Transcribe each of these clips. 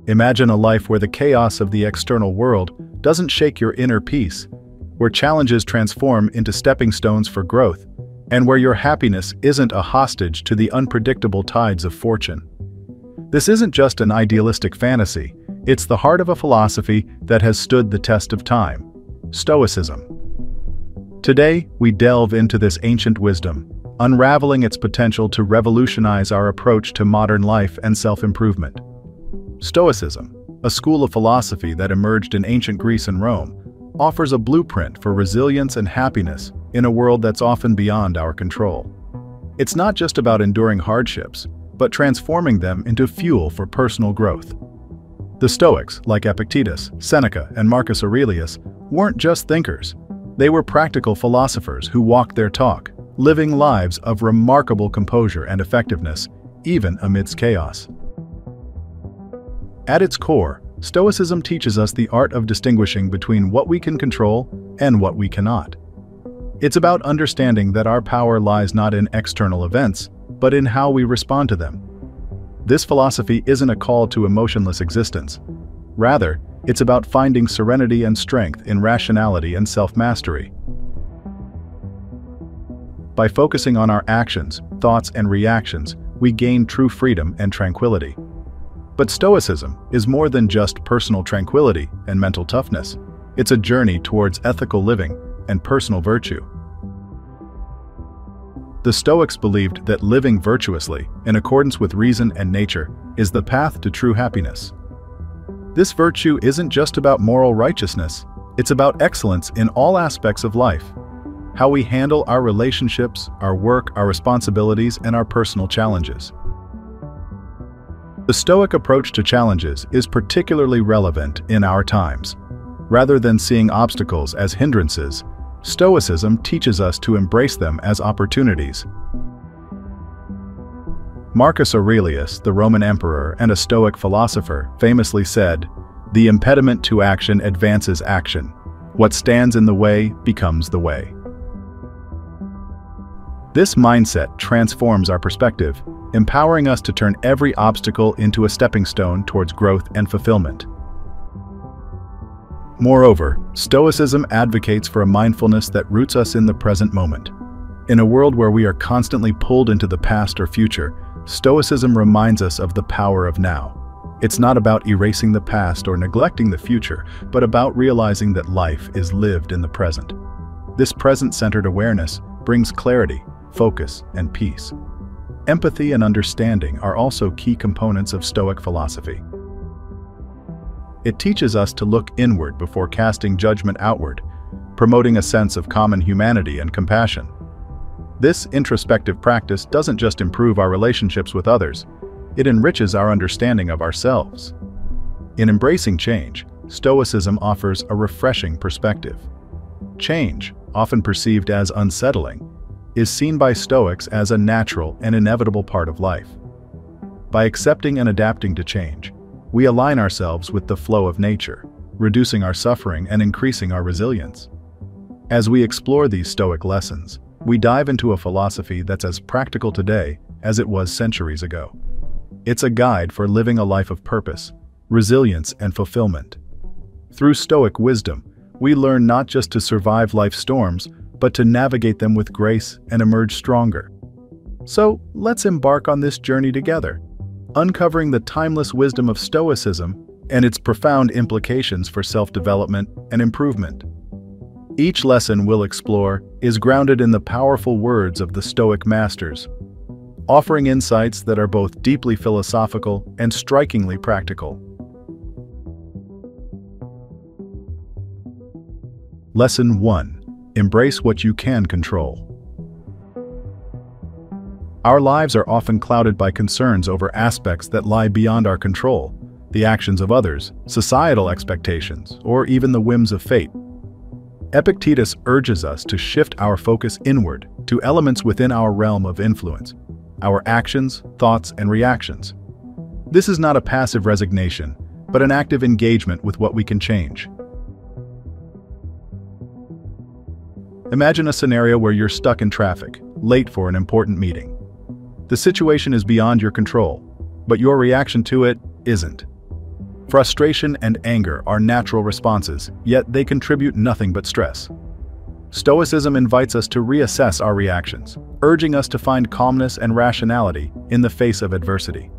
Imagine a life where the chaos of the external world doesn't shake your inner peace, where challenges transform into stepping stones for growth, and where your happiness isn't a hostage to the unpredictable tides of fortune. This isn't just an idealistic fantasy, it's the heart of a philosophy that has stood the test of time: Stoicism. Today, we delve into this ancient wisdom, unraveling its potential to revolutionize our approach to modern life and self-improvement. Stoicism, a school of philosophy that emerged in ancient Greece and Rome, offers a blueprint for resilience and happiness in a world that's often beyond our control. It's not just about enduring hardships, but transforming them into fuel for personal growth. The Stoics, like Epictetus, Seneca, and Marcus Aurelius, weren't just thinkers. They were practical philosophers who walked their talk, living lives of remarkable composure and effectiveness, even amidst chaos. At its core, Stoicism teaches us the art of distinguishing between what we can control and what we cannot. It's about understanding that our power lies not in external events, but in how we respond to them. This philosophy isn't a call to emotionless existence. Rather, it's about finding serenity and strength in rationality and self-mastery. By focusing on our actions, thoughts, and reactions, we gain true freedom and tranquility. But Stoicism is more than just personal tranquility and mental toughness. It's a journey towards ethical living and personal virtue. The Stoics believed that living virtuously, in accordance with reason and nature, is the path to true happiness. This virtue isn't just about moral righteousness, it's about excellence in all aspects of life. How we handle our relationships, our work, our responsibilities, and our personal challenges. The Stoic approach to challenges is particularly relevant in our times. Rather than seeing obstacles as hindrances, Stoicism teaches us to embrace them as opportunities. Marcus Aurelius, the Roman emperor and a Stoic philosopher, famously said, "The impediment to action advances action. What stands in the way becomes the way." This mindset transforms our perspective, empowering us to turn every obstacle into a stepping stone towards growth and fulfillment. Moreover, Stoicism advocates for a mindfulness that roots us in the present moment. In a world where we are constantly pulled into the past or future, Stoicism reminds us of the power of now. It's not about erasing the past or neglecting the future, but about realizing that life is lived in the present. This present-centered awareness brings clarity, focus, and peace. Empathy and understanding are also key components of Stoic philosophy. It teaches us to look inward before casting judgment outward, promoting a sense of common humanity and compassion. This introspective practice doesn't just improve our relationships with others, it enriches our understanding of ourselves. In embracing change, Stoicism offers a refreshing perspective. Change, often perceived as unsettling, is seen by Stoics as a natural and inevitable part of life. By accepting and adapting to change, we align ourselves with the flow of nature, reducing our suffering and increasing our resilience. As we explore these Stoic lessons, we dive into a philosophy that's as practical today as it was centuries ago. It's a guide for living a life of purpose, resilience, and fulfillment. Through Stoic wisdom, we learn not just to survive life's storms, but to navigate them with grace and emerge stronger. So, let's embark on this journey together, uncovering the timeless wisdom of Stoicism and its profound implications for self-development and improvement. Each lesson we'll explore is grounded in the powerful words of the Stoic masters, offering insights that are both deeply philosophical and strikingly practical. Lesson 1. Embrace what you can control. Our lives are often clouded by concerns over aspects that lie beyond our control, the actions of others, societal expectations, or even the whims of fate. Epictetus urges us to shift our focus inward to elements within our realm of influence, our actions, thoughts, and reactions. This is not a passive resignation, but an active engagement with what we can change. Imagine a scenario where you're stuck in traffic, late for an important meeting. The situation is beyond your control, but your reaction to it isn't. Frustration and anger are natural responses, yet they contribute nothing but stress. Stoicism invites us to reassess our reactions, urging us to find calmness and rationality in the face of adversity.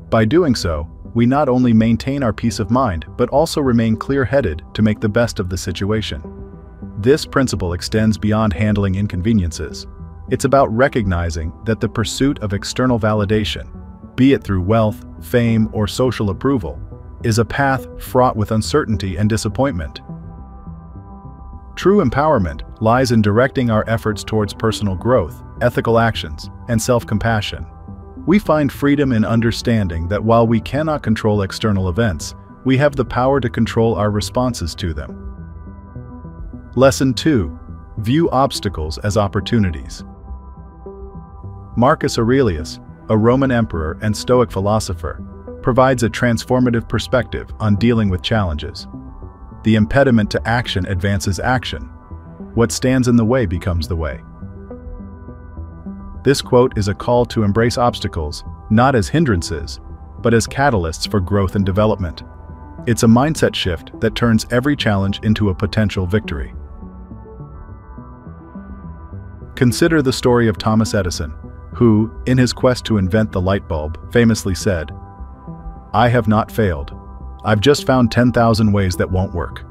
By doing so, we not only maintain our peace of mind, but also remain clear-headed to make the best of the situation. This principle extends beyond handling inconveniences. It's about recognizing that the pursuit of external validation, be it through wealth, fame, or social approval, is a path fraught with uncertainty and disappointment. True empowerment lies in directing our efforts towards personal growth, ethical actions, and self-compassion. We find freedom in understanding that while we cannot control external events, we have the power to control our responses to them. Lesson 2. View obstacles as opportunities. Marcus Aurelius, a Roman emperor and Stoic philosopher, provides a transformative perspective on dealing with challenges. The impediment to action advances action. What stands in the way becomes the way. This quote is a call to embrace obstacles, not as hindrances, but as catalysts for growth and development. It's a mindset shift that turns every challenge into a potential victory. Consider the story of Thomas Edison, who, in his quest to invent the light bulb, famously said, "I have not failed. I've just found 10,000 ways that won't work."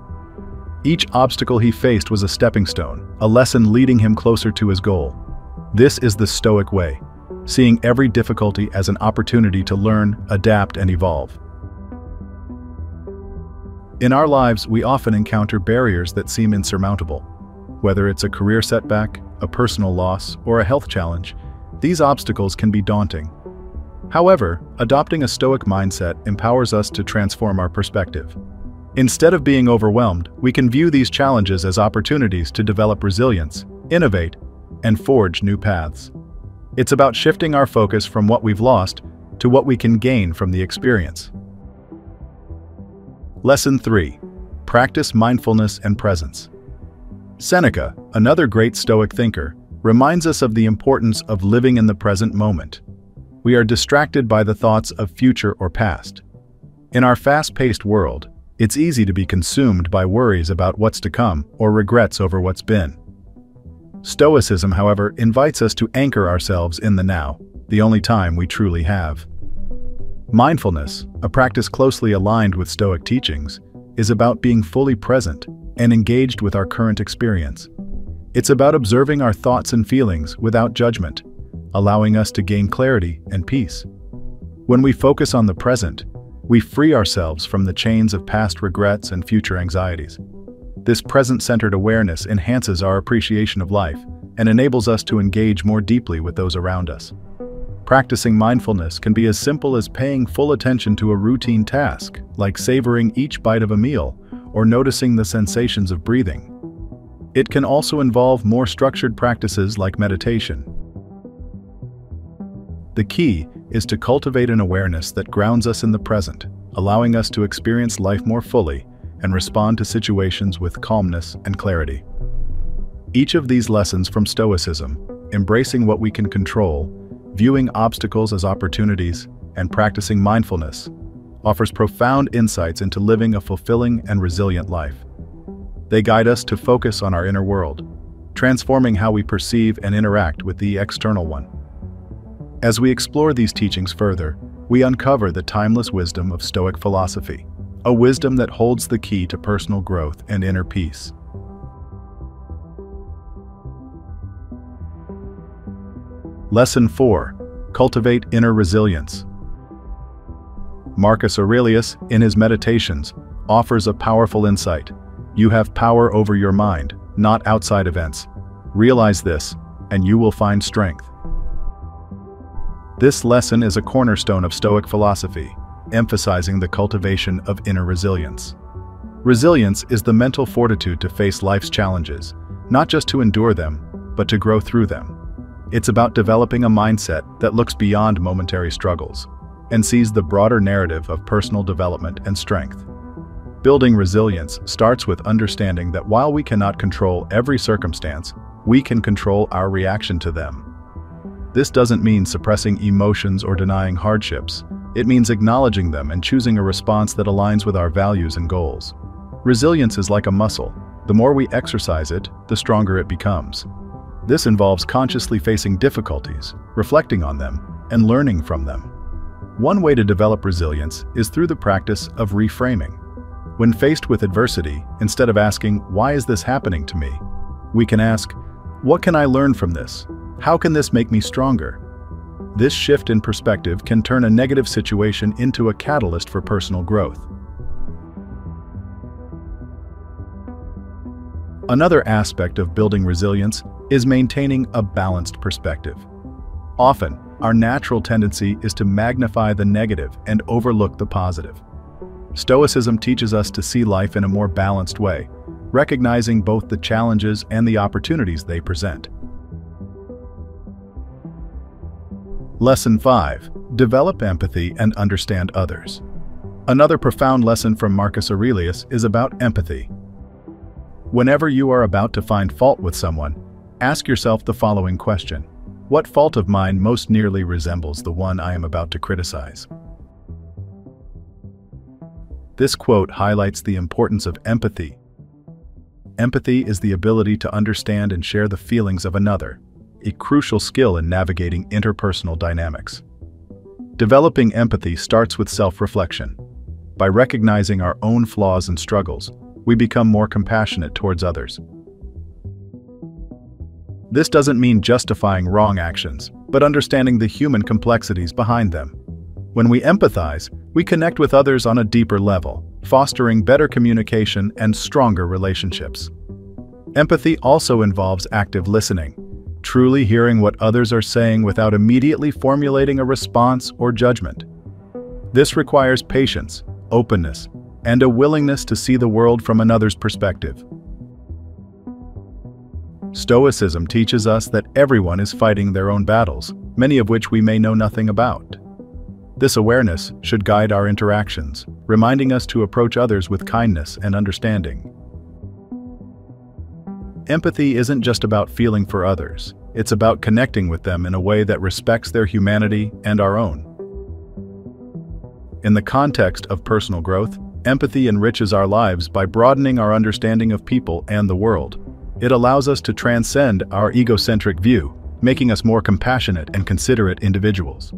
Each obstacle he faced was a stepping stone, a lesson leading him closer to his goal. This is the Stoic way, seeing every difficulty as an opportunity to learn, adapt, and evolve. In our lives, we often encounter barriers that seem insurmountable. Whether it's a career setback, a personal loss, or a health challenge, these obstacles can be daunting. However, adopting a Stoic mindset empowers us to transform our perspective. Instead of being overwhelmed, we can view these challenges as opportunities to develop resilience, innovate, and forge new paths. It's about shifting our focus from what we've lost to what we can gain from the experience. Lesson 3. Practice mindfulness and presence. Seneca, another great Stoic thinker, reminds us of the importance of living in the present moment. We are distracted by the thoughts of future or past. In our fast-paced world, it's easy to be consumed by worries about what's to come or regrets over what's been. Stoicism, however, invites us to anchor ourselves in the now, the only time we truly have. Mindfulness, a practice closely aligned with Stoic teachings, is about being fully present and engaged with our current experience. It's about observing our thoughts and feelings without judgment, allowing us to gain clarity and peace. When we focus on the present, we free ourselves from the chains of past regrets and future anxieties. This present-centered awareness enhances our appreciation of life and enables us to engage more deeply with those around us. Practicing mindfulness can be as simple as paying full attention to a routine task, like savoring each bite of a meal or noticing the sensations of breathing. It can also involve more structured practices like meditation. The key is to cultivate an awareness that grounds us in the present, allowing us to experience life more fully and respond to situations with calmness and clarity. Each of these lessons from Stoicism, embracing what we can control, viewing obstacles as opportunities, and practicing mindfulness, offers profound insights into living a fulfilling and resilient life. They guide us to focus on our inner world, transforming how we perceive and interact with the external one. As we explore these teachings further, we uncover the timeless wisdom of Stoic philosophy, a wisdom that holds the key to personal growth and inner peace. Lesson 4. Cultivate inner resilience. Marcus Aurelius, in his Meditations, offers a powerful insight. You have power over your mind, not outside events. Realize this, and you will find strength. This lesson is a cornerstone of Stoic philosophy, emphasizing the cultivation of inner resilience. Resilience is the mental fortitude to face life's challenges, not just to endure them, but to grow through them. It's about developing a mindset that looks beyond momentary struggles and sees the broader narrative of personal development and strength. Building resilience starts with understanding that while we cannot control every circumstance, we can control our reaction to them. This doesn't mean suppressing emotions or denying hardships. It means acknowledging them and choosing a response that aligns with our values and goals. Resilience is like a muscle. The more we exercise it, the stronger it becomes. This involves consciously facing difficulties, reflecting on them, and learning from them. One way to develop resilience is through the practice of reframing. When faced with adversity, instead of asking, "Why is this happening to me?" we can ask, "What can I learn from this? How can this make me stronger?" This shift in perspective can turn a negative situation into a catalyst for personal growth. Another aspect of building resilience is maintaining a balanced perspective. Often, our natural tendency is to magnify the negative and overlook the positive. Stoicism teaches us to see life in a more balanced way, recognizing both the challenges and the opportunities they present. Lesson 5. Develop empathy and understand others. Another profound lesson from Marcus Aurelius is about empathy. Whenever you are about to find fault with someone, ask yourself the following question: what fault of mine most nearly resembles the one I am about to criticize? This quote highlights the importance of empathy. Empathy is the ability to understand and share the feelings of another, a crucial skill in navigating interpersonal dynamics. Developing empathy starts with self-reflection. By recognizing our own flaws and struggles, we become more compassionate towards others. This doesn't mean justifying wrong actions, but understanding the human complexities behind them. When we empathize, we connect with others on a deeper level, fostering better communication and stronger relationships. Empathy also involves active listening, truly hearing what others are saying without immediately formulating a response or judgment. This requires patience, openness, and a willingness to see the world from another's perspective. Stoicism teaches us that everyone is fighting their own battles, many of which we may know nothing about. This awareness should guide our interactions, reminding us to approach others with kindness and understanding. Empathy isn't just about feeling for others, it's about connecting with them in a way that respects their humanity and our own. In the context of personal growth, empathy enriches our lives by broadening our understanding of people and the world. It allows us to transcend our egocentric view, making us more compassionate and considerate individuals.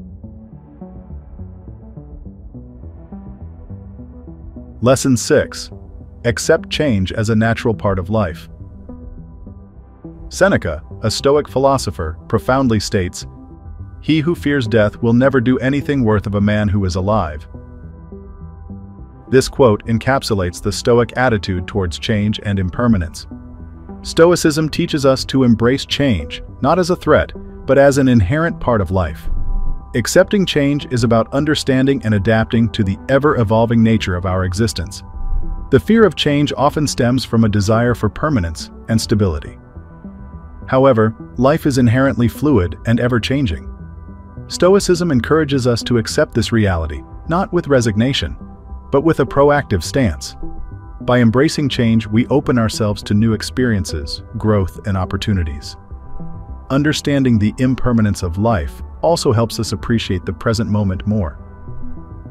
Lesson 6. Accept change as a natural part of life. Seneca, a Stoic philosopher, profoundly states, "He who fears death will never do anything worth of a man who is alive." This quote encapsulates the Stoic attitude towards change and impermanence. Stoicism teaches us to embrace change, not as a threat, but as an inherent part of life. Accepting change is about understanding and adapting to the ever-evolving nature of our existence. The fear of change often stems from a desire for permanence and stability. However, life is inherently fluid and ever-changing. Stoicism encourages us to accept this reality, not with resignation, but with a proactive stance. By embracing change, we open ourselves to new experiences, growth, and opportunities. Understanding the impermanence of life also helps us appreciate the present moment more.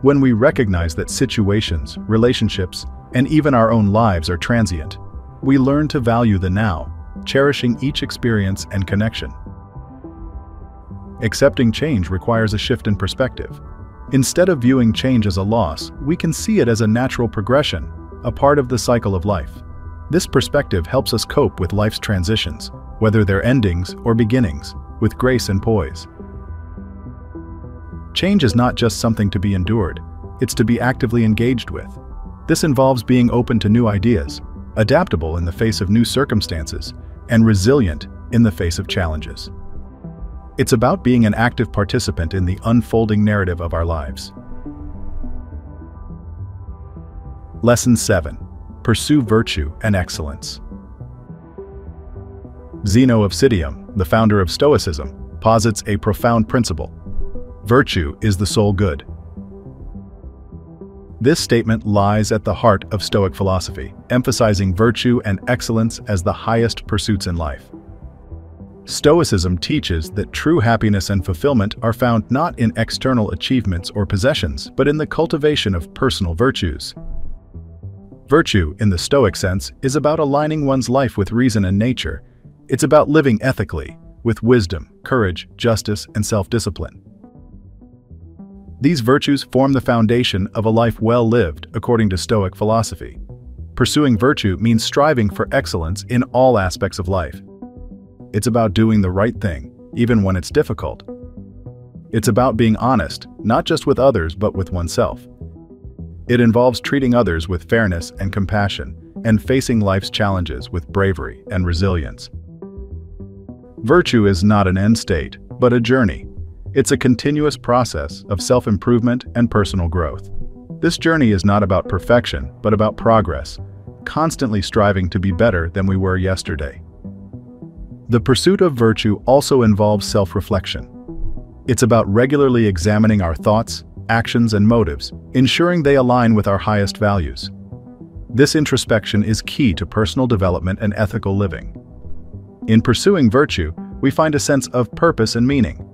When we recognize that situations, relationships, and even our own lives are transient, we learn to value the now, cherishing each experience and connection. Accepting change requires a shift in perspective. Instead of viewing change as a loss, we can see it as a natural progression, a part of the cycle of life. This perspective helps us cope with life's transitions, whether they're endings or beginnings, with grace and poise. Change is not just something to be endured, it's to be actively engaged with. This involves being open to new ideas, adaptable in the face of new circumstances, and resilient in the face of challenges. It's about being an active participant in the unfolding narrative of our lives. Lesson 7. Pursue virtue and excellence. Zeno of Citium, the founder of Stoicism, posits a profound principle. Virtue is the sole good. This statement lies at the heart of Stoic philosophy, emphasizing virtue and excellence as the highest pursuits in life. Stoicism teaches that true happiness and fulfillment are found not in external achievements or possessions, but in the cultivation of personal virtues. Virtue, in the Stoic sense, is about aligning one's life with reason and nature. It's about living ethically, with wisdom, courage, justice, and self-discipline. These virtues form the foundation of a life well lived, according to Stoic philosophy. Pursuing virtue means striving for excellence in all aspects of life. It's about doing the right thing, even when it's difficult. It's about being honest, not just with others, but with oneself. It involves treating others with fairness and compassion, and facing life's challenges with bravery and resilience. Virtue is not an end state, but a journey. It's a continuous process of self-improvement and personal growth. This journey is not about perfection, but about progress, constantly striving to be better than we were yesterday. The pursuit of virtue also involves self-reflection. It's about regularly examining our thoughts, actions, and motives, ensuring they align with our highest values. This introspection is key to personal development and ethical living. In pursuing virtue, we find a sense of purpose and meaning.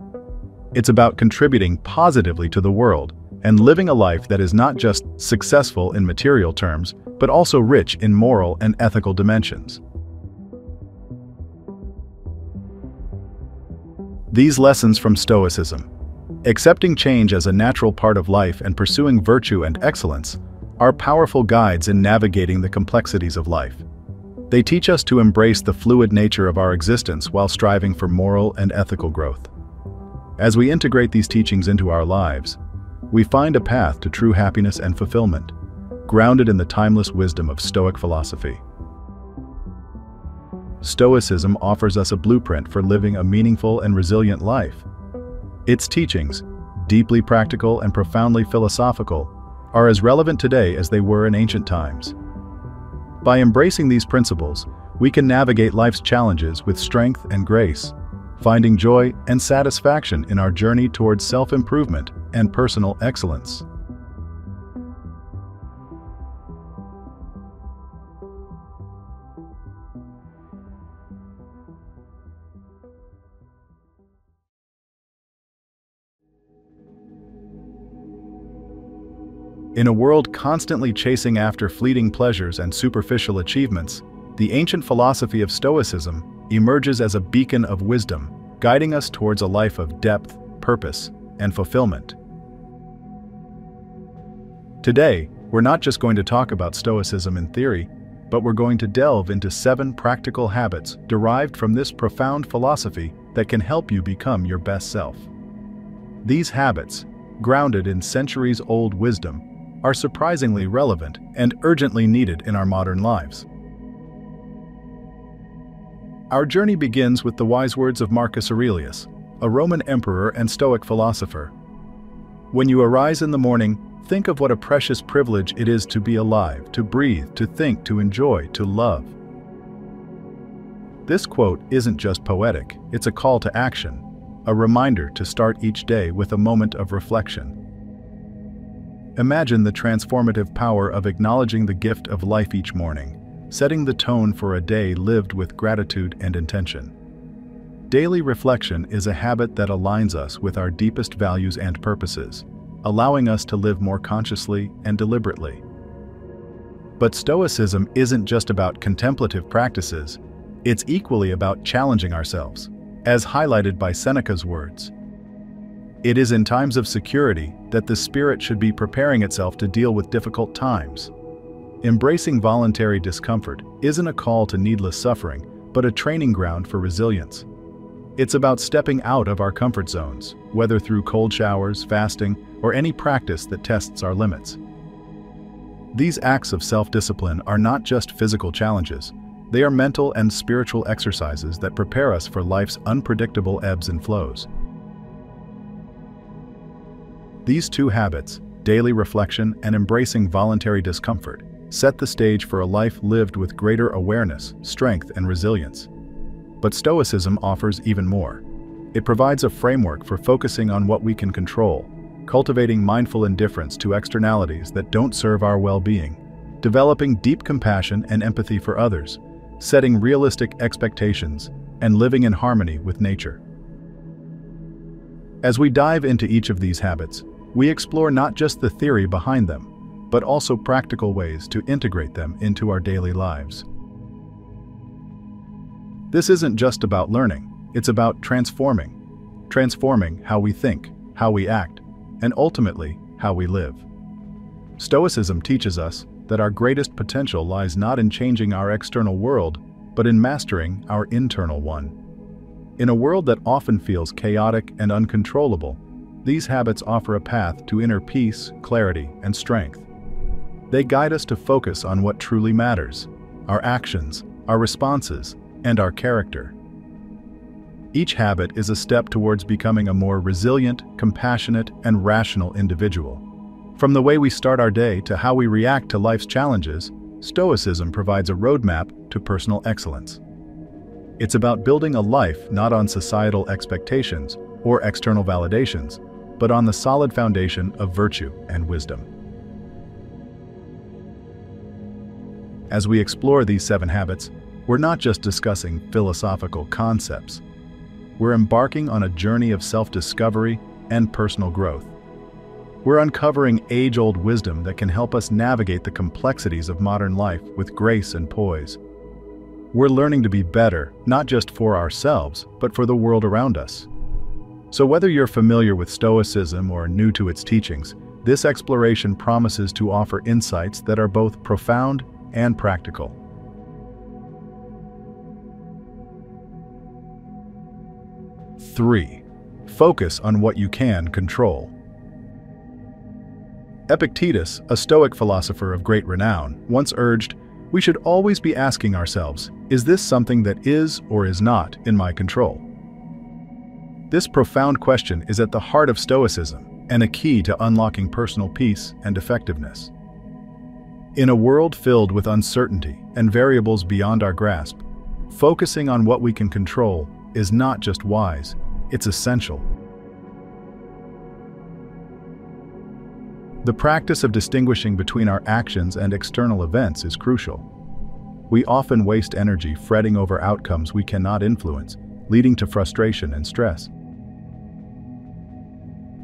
It's about contributing positively to the world and living a life that is not just successful in material terms, but also rich in moral and ethical dimensions. These lessons from Stoicism, accepting change as a natural part of life and pursuing virtue and excellence, are powerful guides in navigating the complexities of life. They teach us to embrace the fluid nature of our existence while striving for moral and ethical growth. As we integrate these teachings into our lives, we find a path to true happiness and fulfillment, grounded in the timeless wisdom of Stoic philosophy. Stoicism offers us a blueprint for living a meaningful and resilient life. Its teachings, deeply practical and profoundly philosophical, are as relevant today as they were in ancient times. By embracing these principles, we can navigate life's challenges with strength and grace, finding joy and satisfaction in our journey towards self-improvement and personal excellence. In a world constantly chasing after fleeting pleasures and superficial achievements, the ancient philosophy of Stoicism emerges as a beacon of wisdom, guiding us towards a life of depth, purpose, and fulfillment. Today, we're not just going to talk about Stoicism in theory, but we're going to delve into 7 practical habits derived from this profound philosophy that can help you become your best self. These habits, grounded in centuries-old wisdom, are surprisingly relevant and urgently needed in our modern lives. Our journey begins with the wise words of Marcus Aurelius, a Roman emperor and Stoic philosopher. When you arise in the morning, think of what a precious privilege it is to be alive, to breathe, to think, to enjoy, to love. This quote isn't just poetic, it's a call to action, a reminder to start each day with a moment of reflection. Imagine the transformative power of acknowledging the gift of life each morning, setting the tone for a day lived with gratitude and intention. Daily reflection is a habit that aligns us with our deepest values and purposes, allowing us to live more consciously and deliberately. But Stoicism isn't just about contemplative practices, it's equally about challenging ourselves, as highlighted by Seneca's words. It is in times of security that the spirit should be preparing itself to deal with difficult times. Embracing voluntary discomfort isn't a call to needless suffering, but a training ground for resilience. It's about stepping out of our comfort zones, whether through cold showers, fasting, or any practice that tests our limits. These acts of self-discipline are not just physical challenges, they are mental and spiritual exercises that prepare us for life's unpredictable ebbs and flows. These 2 habits, daily reflection and embracing voluntary discomfort, set the stage for a life lived with greater awareness, strength, and resilience. But Stoicism offers even more. It provides a framework for focusing on what we can control, cultivating mindful indifference to externalities that don't serve our well-being, developing deep compassion and empathy for others, setting realistic expectations, and living in harmony with nature. As we dive into each of these habits, we explore not just the theory behind them, but also practical ways to integrate them into our daily lives. This isn't just about learning, it's about transforming how we think, how we act, and ultimately, how we live. Stoicism teaches us that our greatest potential lies not in changing our external world, but in mastering our internal one. In a world that often feels chaotic and uncontrollable, these habits offer a path to inner peace, clarity, and strength. They guide us to focus on what truly matters: our actions, our responses, and our character. Each habit is a step towards becoming a more resilient, compassionate, and rational individual. From the way we start our day to how we react to life's challenges, Stoicism provides a roadmap to personal excellence. It's about building a life not on societal expectations or external validations, but on the solid foundation of virtue and wisdom. As we explore these 7 habits, we're not just discussing philosophical concepts. We're embarking on a journey of self-discovery and personal growth. We're uncovering age-old wisdom that can help us navigate the complexities of modern life with grace and poise. We're learning to be better, not just for ourselves, but for the world around us. So whether you're familiar with Stoicism or new to its teachings, this exploration promises to offer insights that are both profound and practical. Three, focus on what you can control. Epictetus, a Stoic philosopher of great renown, once urged, "We should always be asking ourselves, is this something that is or is not in my control?" This profound question is at the heart of Stoicism and a key to unlocking personal peace and effectiveness. In a world filled with uncertainty and variables beyond our grasp, focusing on what we can control is not just wise, it's essential. The practice of distinguishing between our actions and external events is crucial. We often waste energy fretting over outcomes we cannot influence, leading to frustration and stress.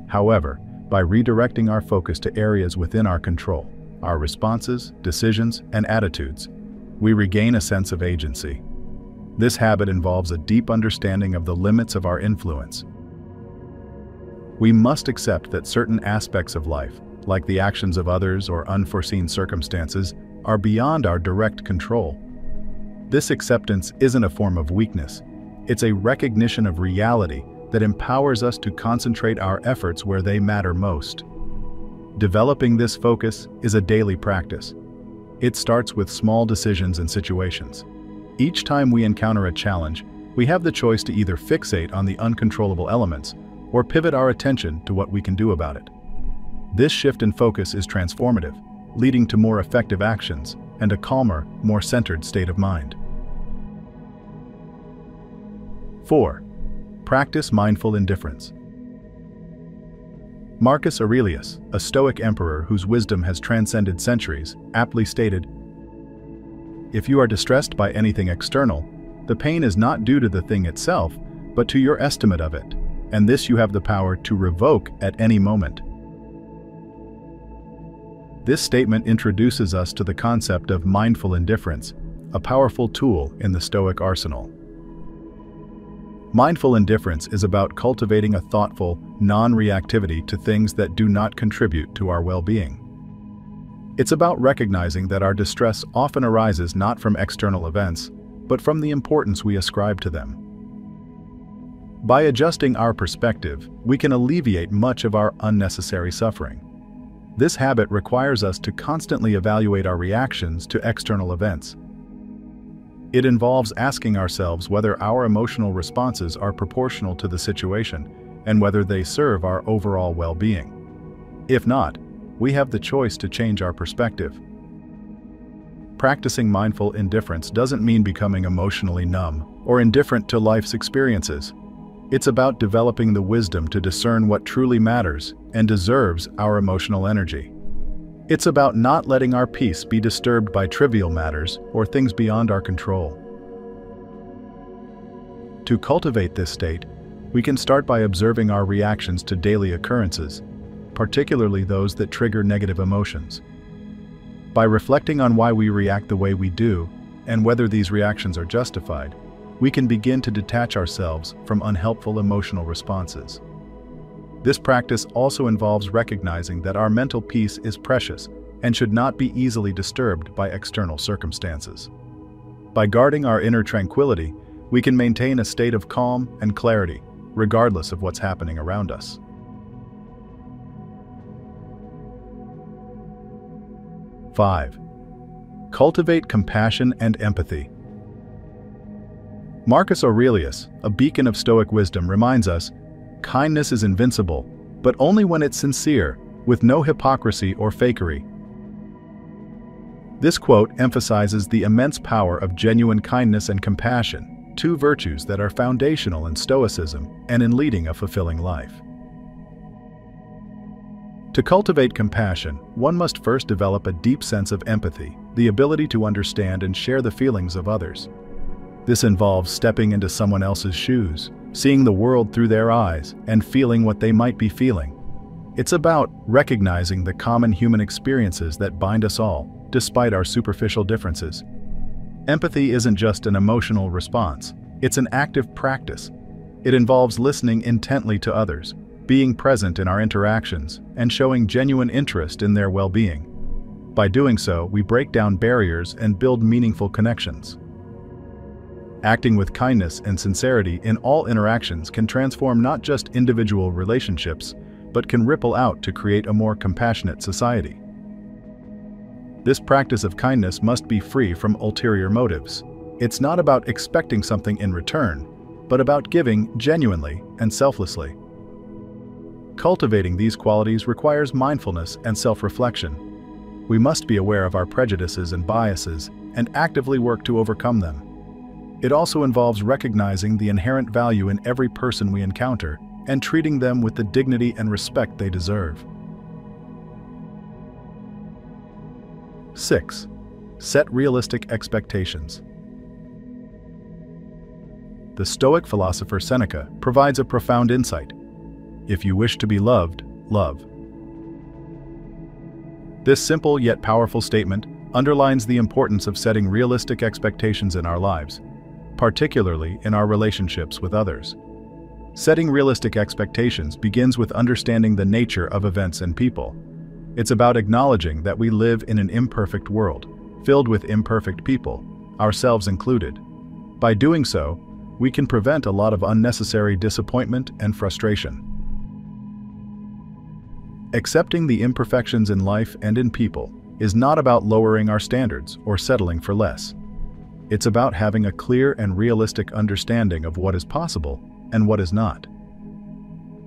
However, by redirecting our focus to areas within our control, our responses, decisions, and attitudes, we regain a sense of agency. This habit involves a deep understanding of the limits of our influence. We must accept that certain aspects of life, like the actions of others or unforeseen circumstances, are beyond our direct control. This acceptance isn't a form of weakness. It's a recognition of reality that empowers us to concentrate our efforts where they matter most. Developing this focus is a daily practice. It starts with small decisions and situations. Each time we encounter a challenge, we have the choice to either fixate on the uncontrollable elements or pivot our attention to what we can do about it. This shift in focus is transformative, leading to more effective actions and a calmer, more centered state of mind. 4. Practice mindful indifference. Marcus Aurelius, a Stoic emperor whose wisdom has transcended centuries, aptly stated, "If you are distressed by anything external, the pain is not due to the thing itself, but to your estimate of it, and this you have the power to revoke at any moment." This statement introduces us to the concept of mindful indifference, a powerful tool in the Stoic arsenal. Mindful indifference is about cultivating a thoughtful, non-reactivity to things that do not contribute to our well-being. It's about recognizing that our distress often arises not from external events, but from the importance we ascribe to them. By adjusting our perspective, we can alleviate much of our unnecessary suffering. This habit requires us to constantly evaluate our reactions to external events. It involves asking ourselves whether our emotional responses are proportional to the situation and whether they serve our overall well-being. If not, we have the choice to change our perspective. Practicing mindful indifference doesn't mean becoming emotionally numb or indifferent to life's experiences. It's about developing the wisdom to discern what truly matters and deserves our emotional energy. It's about not letting our peace be disturbed by trivial matters or things beyond our control. To cultivate this state, we can start by observing our reactions to daily occurrences, particularly those that trigger negative emotions. By reflecting on why we react the way we do and whether these reactions are justified, we can begin to detach ourselves from unhelpful emotional responses. This practice also involves recognizing that our mental peace is precious and should not be easily disturbed by external circumstances. By guarding our inner tranquility, we can maintain a state of calm and clarity, regardless of what's happening around us. Five, cultivate compassion and empathy. Marcus Aurelius, a beacon of Stoic wisdom, reminds us, kindness is invincible, but only when it's sincere, with no hypocrisy or fakery. This quote emphasizes the immense power of genuine kindness and compassion, two virtues that are foundational in Stoicism and in leading a fulfilling life. To cultivate compassion, one must first develop a deep sense of empathy, the ability to understand and share the feelings of others. This involves stepping into someone else's shoes, seeing the world through their eyes, and feeling what they might be feeling. It's about recognizing the common human experiences that bind us all, despite our superficial differences. Empathy isn't just an emotional response, it's an active practice. It involves listening intently to others, being present in our interactions, and showing genuine interest in their well-being. By doing so, we break down barriers and build meaningful connections. Acting with kindness and sincerity in all interactions can transform not just individual relationships, but can ripple out to create a more compassionate society. This practice of kindness must be free from ulterior motives. It's not about expecting something in return, but about giving genuinely and selflessly. Cultivating these qualities requires mindfulness and self-reflection. We must be aware of our prejudices and biases and actively work to overcome them. It also involves recognizing the inherent value in every person we encounter and treating them with the dignity and respect they deserve. 6. Set realistic expectations. The Stoic philosopher Seneca provides a profound insight. If you wish to be loved, love. This simple yet powerful statement underlines the importance of setting realistic expectations in our lives, particularly in our relationships with others. Setting realistic expectations begins with understanding the nature of events and people. It's about acknowledging that we live in an imperfect world, filled with imperfect people, ourselves included. By doing so, we can prevent a lot of unnecessary disappointment and frustration. Accepting the imperfections in life and in people is not about lowering our standards or settling for less. It's about having a clear and realistic understanding of what is possible and what is not.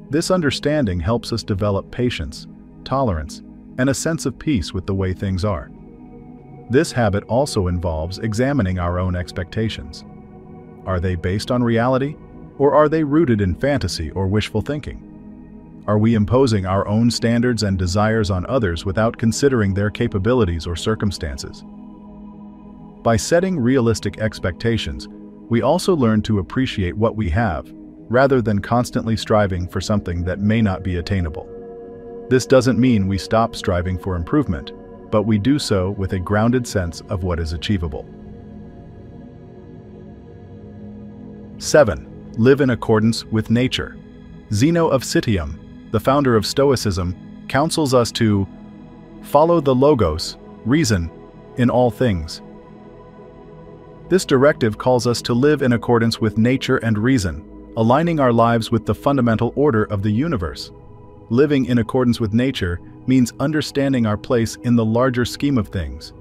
This understanding helps us develop patience, tolerance, and a sense of peace with the way things are. This habit also involves examining our own expectations. Are they based on reality, or are they rooted in fantasy or wishful thinking? Are we imposing our own standards and desires on others without considering their capabilities or circumstances? By setting realistic expectations, we also learn to appreciate what we have, rather than constantly striving for something that may not be attainable. This doesn't mean we stop striving for improvement, but we do so with a grounded sense of what is achievable. 7. Live in accordance with nature. Zeno of Citium, the founder of Stoicism, counsels us to follow the logos, reason, in all things. This directive calls us to live in accordance with nature and reason, aligning our lives with the fundamental order of the universe. Living in accordance with nature means understanding our place in the larger scheme of things.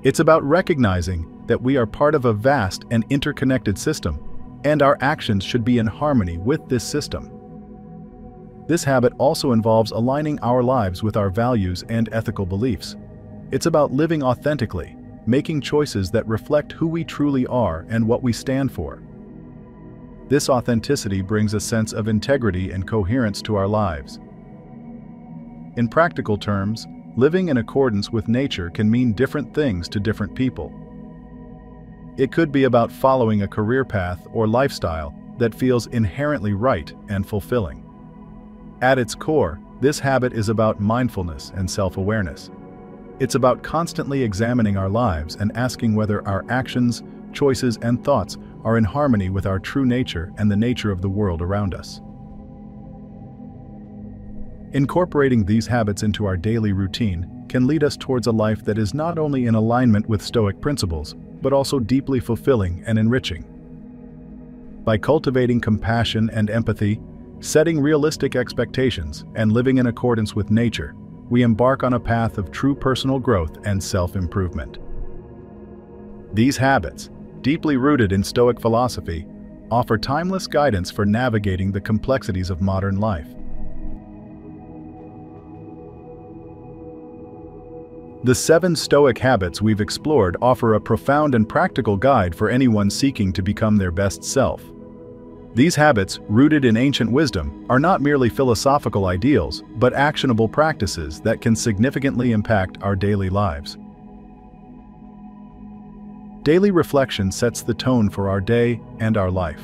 It's about recognizing that we are part of a vast and interconnected system, and our actions should be in harmony with this system. This habit also involves aligning our lives with our values and ethical beliefs. It's about living authentically, making choices that reflect who we truly are and what we stand for. This authenticity brings a sense of integrity and coherence to our lives. In practical terms, living in accordance with nature can mean different things to different people. It could be about following a career path or lifestyle that feels inherently right and fulfilling. At its core, this habit is about mindfulness and self-awareness. It's about constantly examining our lives and asking whether our actions, choices, and thoughts are in harmony with our true nature and the nature of the world around us. Incorporating these habits into our daily routine can lead us towards a life that is not only in alignment with Stoic principles, but also deeply fulfilling and enriching. By cultivating compassion and empathy, setting realistic expectations, and living in accordance with nature, we embark on a path of true personal growth and self-improvement. These habits, deeply rooted in Stoic philosophy, offer timeless guidance for navigating the complexities of modern life. The 7 Stoic habits we've explored offer a profound and practical guide for anyone seeking to become their best self. These habits, rooted in ancient wisdom, are not merely philosophical ideals, but actionable practices that can significantly impact our daily lives. Daily reflection sets the tone for our day and our life.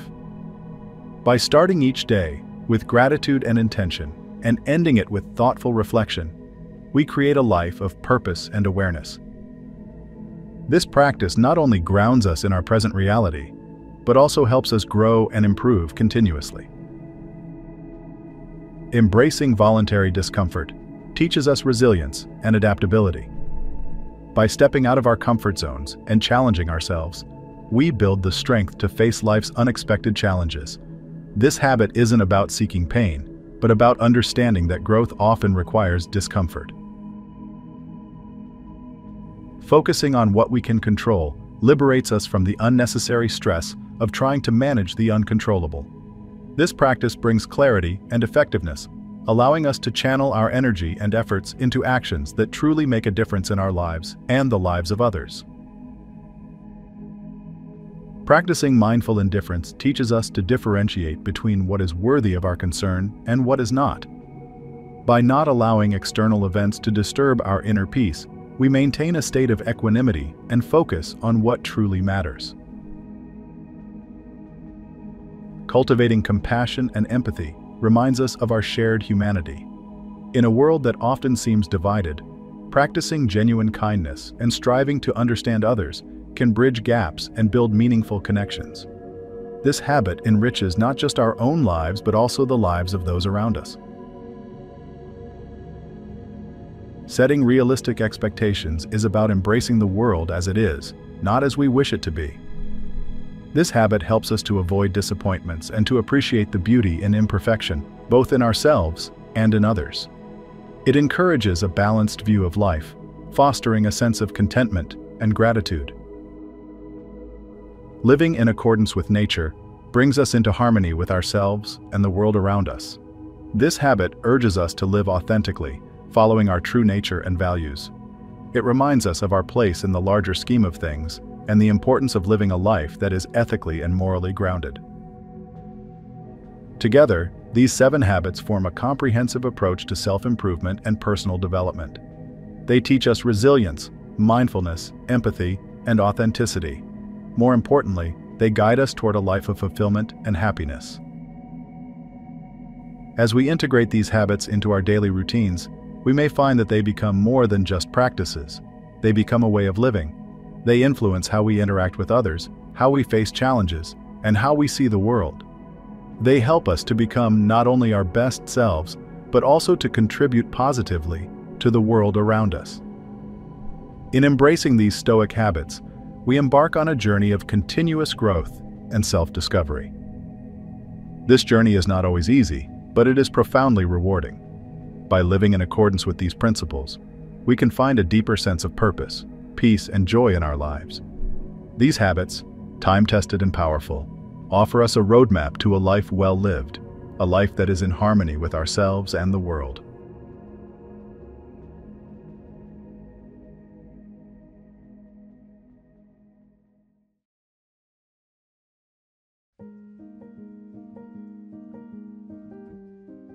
By starting each day with gratitude and intention, and ending it with thoughtful reflection, we create a life of purpose and awareness. This practice not only grounds us in our present reality, but also helps us grow and improve continuously. Embracing voluntary discomfort teaches us resilience and adaptability. By stepping out of our comfort zones and challenging ourselves, we build the strength to face life's unexpected challenges. This habit isn't about seeking pain, but about understanding that growth often requires discomfort. Focusing on what we can control liberates us from the unnecessary stress of trying to manage the uncontrollable. This practice brings clarity and effectiveness, allowing us to channel our energy and efforts into actions that truly make a difference in our lives and the lives of others. Practicing mindful indifference teaches us to differentiate between what is worthy of our concern and what is not. By not allowing external events to disturb our inner peace, we maintain a state of equanimity and focus on what truly matters. Cultivating compassion and empathy reminds us of our shared humanity. In a world that often seems divided, practicing genuine kindness and striving to understand others can bridge gaps and build meaningful connections. This habit enriches not just our own lives but also the lives of those around us. Setting realistic expectations is about embracing the world as it is, not as we wish it to be. This habit helps us to avoid disappointments and to appreciate the beauty in imperfection, both in ourselves and in others. It encourages a balanced view of life, fostering a sense of contentment and gratitude. Living in accordance with nature brings us into harmony with ourselves and the world around us. This habit urges us to live authentically, following our true nature and values. It reminds us of our place in the larger scheme of things and the importance of living a life that is ethically and morally grounded. Together, these 7 habits form a comprehensive approach to self-improvement and personal development. They teach us resilience, mindfulness, empathy, and authenticity. More importantly, they guide us toward a life of fulfillment and happiness. As we integrate these habits into our daily routines, we may find that they become more than just practices. They become a way of living. They influence how we interact with others, how we face challenges, and how we see the world. They help us to become not only our best selves, but also to contribute positively to the world around us. In embracing these Stoic habits, we embark on a journey of continuous growth and self-discovery. This journey is not always easy, but it is profoundly rewarding. By living in accordance with these principles, we can find a deeper sense of purpose, peace, and joy in our lives. These habits, time-tested and powerful, offer us a roadmap to a life well lived, a life that is in harmony with ourselves and the world.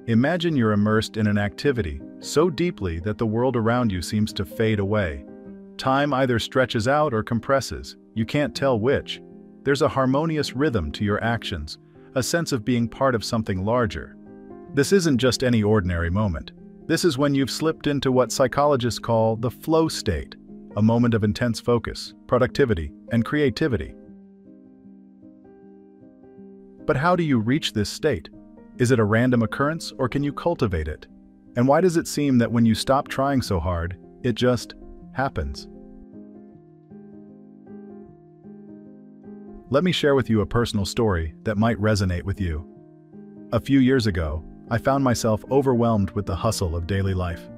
Imagine you're immersed in an activity so deeply that the world around you seems to fade away. Time either stretches out or compresses, you can't tell which. There's a harmonious rhythm to your actions, a sense of being part of something larger. This isn't just any ordinary moment. This is when you've slipped into what psychologists call the flow state, a moment of intense focus, productivity, and creativity. But how do you reach this state? Is it a random occurrence, or can you cultivate it? And why does it seem that when you stop trying so hard, it just happens? Let me share with you a personal story that might resonate with you. A few years ago, I found myself overwhelmed with the hustle of daily life.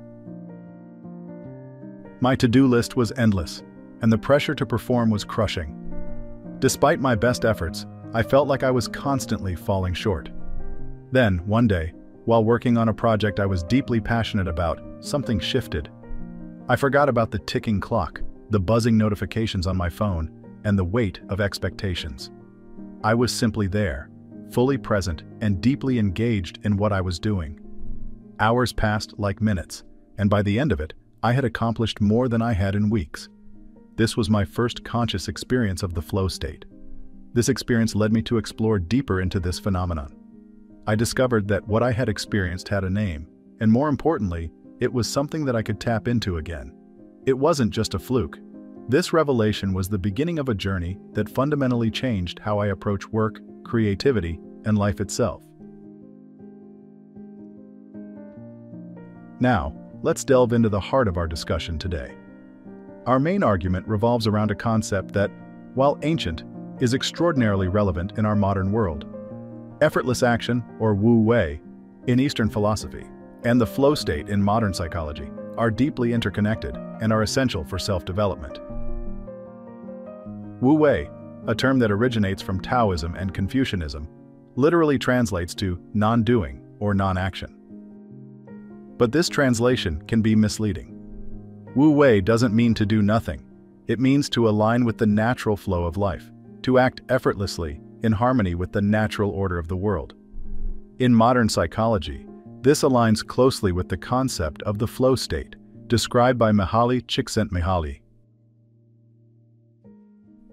My to-do list was endless, and the pressure to perform was crushing. Despite my best efforts, I felt like I was constantly falling short. Then, one day, while working on a project I was deeply passionate about, something shifted. I forgot about the ticking clock, the buzzing notifications on my phone, and the weight of expectations. I was simply there, fully present and deeply engaged in what I was doing. Hours passed like minutes, and by the end of it, I had accomplished more than I had in weeks. This was my first conscious experience of the flow state. This experience led me to explore deeper into this phenomenon. I discovered that what I had experienced had a name, and more importantly, it was something that I could tap into again. It wasn't just a fluke. This revelation was the beginning of a journey that fundamentally changed how I approach work, creativity, and life itself. Now, let's delve into the heart of our discussion today. Our main argument revolves around a concept that, while ancient, is extraordinarily relevant in our modern world. Effortless action, or Wu Wei, in Eastern philosophy, and the flow state in modern psychology are deeply interconnected and are essential for self-development. Wu Wei, a term that originates from Taoism and Confucianism, literally translates to non-doing or non-action. But this translation can be misleading. Wu Wei doesn't mean to do nothing. It means to align with the natural flow of life, to act effortlessly in harmony with the natural order of the world. In modern psychology, this aligns closely with the concept of the flow state, described by Mihaly Csikszentmihalyi.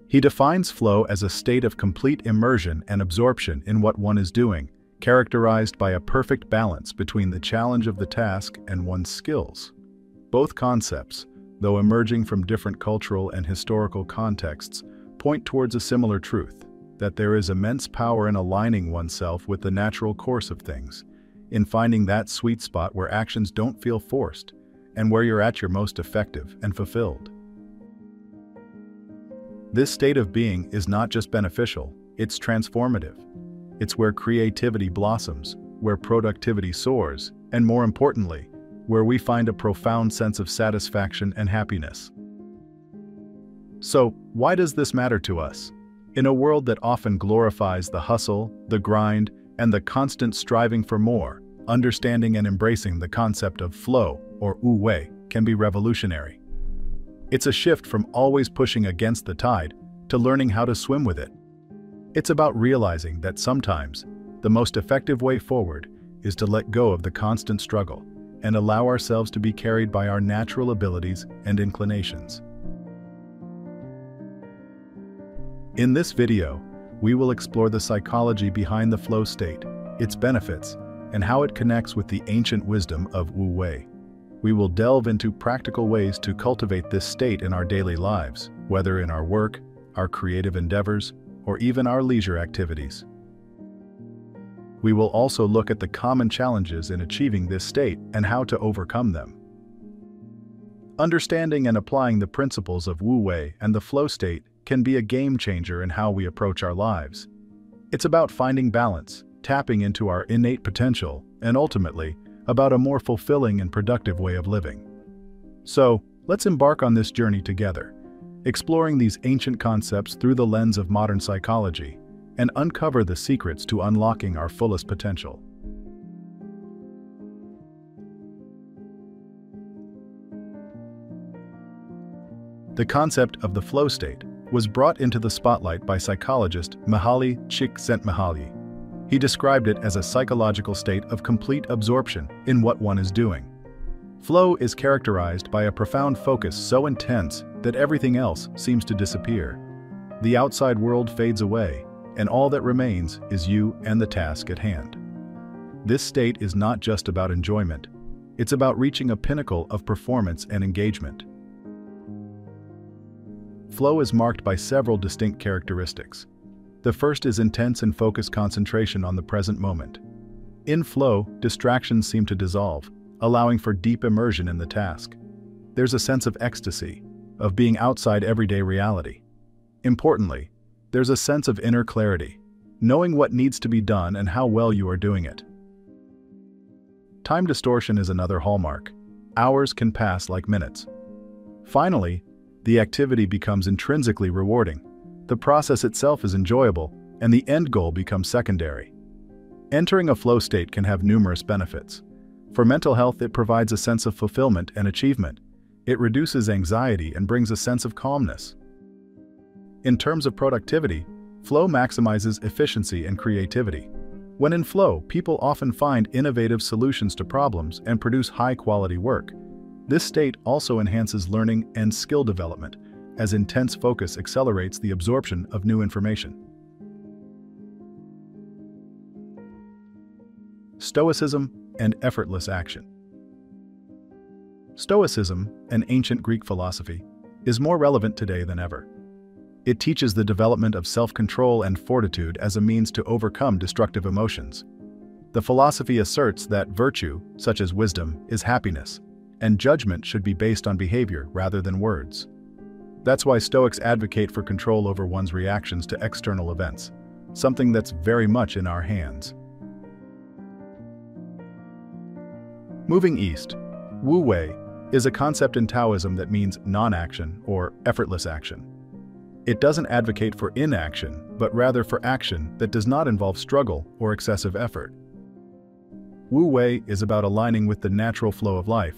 He defines flow as a state of complete immersion and absorption in what one is doing, characterized by a perfect balance between the challenge of the task and one's skills. Both concepts, though emerging from different cultural and historical contexts, point towards a similar truth, that there is immense power in aligning oneself with the natural course of things, in finding that sweet spot where actions don't feel forced, and where you're at your most effective and fulfilled. This state of being is not just beneficial, it's transformative. It's where creativity blossoms, where productivity soars, and more importantly, where we find a profound sense of satisfaction and happiness. So, why does this matter to us? In a world that often glorifies the hustle, the grind, and the constant striving for more, understanding and embracing the concept of flow, or Wu Wei, can be revolutionary. It's a shift from always pushing against the tide to learning how to swim with it. It's about realizing that sometimes the most effective way forward is to let go of the constant struggle and allow ourselves to be carried by our natural abilities and inclinations. In this video, we will explore the psychology behind the flow state, its benefits, and how it connects with the ancient wisdom of Wu Wei. We will delve into practical ways to cultivate this state in our daily lives, whether in our work, our creative endeavors, or even our leisure activities. We will also look at the common challenges in achieving this state and how to overcome them. Understanding and applying the principles of Wu Wei and the flow state can be a game changer in how we approach our lives. It's about finding balance, tapping into our innate potential, and ultimately, about a more fulfilling and productive way of living. So, let's embark on this journey together, exploring these ancient concepts through the lens of modern psychology, and uncover the secrets to unlocking our fullest potential. The concept of the flow state was brought into the spotlight by psychologist Mihaly Csikszentmihalyi. He described it as a psychological state of complete absorption in what one is doing. Flow is characterized by a profound focus so intense that everything else seems to disappear. The outside world fades away, and all that remains is you and the task at hand. This state is not just about enjoyment, it's about reaching a pinnacle of performance and engagement. Flow is marked by several distinct characteristics. The first is intense and focused concentration on the present moment. In flow, distractions seem to dissolve, allowing for deep immersion in the task. There's a sense of ecstasy, of being outside everyday reality. Importantly, there's a sense of inner clarity, knowing what needs to be done and how well you are doing it. Time distortion is another hallmark. Hours can pass like minutes. Finally, the activity becomes intrinsically rewarding. The process itself is enjoyable, and the end goal becomes secondary. Entering a flow state can have numerous benefits. For mental health, it provides a sense of fulfillment and achievement. It reduces anxiety and brings a sense of calmness. In terms of productivity, flow maximizes efficiency and creativity. When in flow, people often find innovative solutions to problems and produce high-quality work. This state also enhances learning and skill development, as intense focus accelerates the absorption of new information. Stoicism and effortless action. Stoicism, an ancient Greek philosophy, is more relevant today than ever. It teaches the development of self-control and fortitude as a means to overcome destructive emotions. The philosophy asserts that virtue, such as wisdom, is happiness, and judgment should be based on behavior rather than words. That's why Stoics advocate for control over one's reactions to external events, something that's very much in our hands. Moving east, Wu Wei is a concept in Taoism that means non-action or effortless action. It doesn't advocate for inaction, but rather for action that does not involve struggle or excessive effort. Wu Wei is about aligning with the natural flow of life.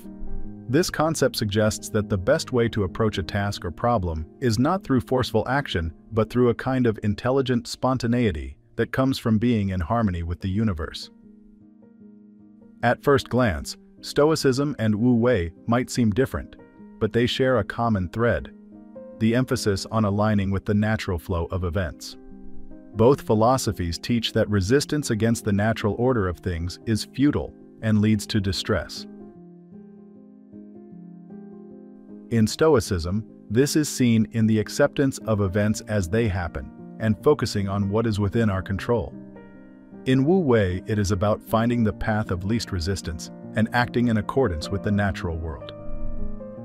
This concept suggests that the best way to approach a task or problem is not through forceful action, but through a kind of intelligent spontaneity that comes from being in harmony with the universe. At first glance, Stoicism and Wu Wei might seem different, but they share a common thread: the emphasis on aligning with the natural flow of events. Both philosophies teach that resistance against the natural order of things is futile and leads to distress. In Stoicism, this is seen in the acceptance of events as they happen and focusing on what is within our control. In Wu Wei, it is about finding the path of least resistance and acting in accordance with the natural world.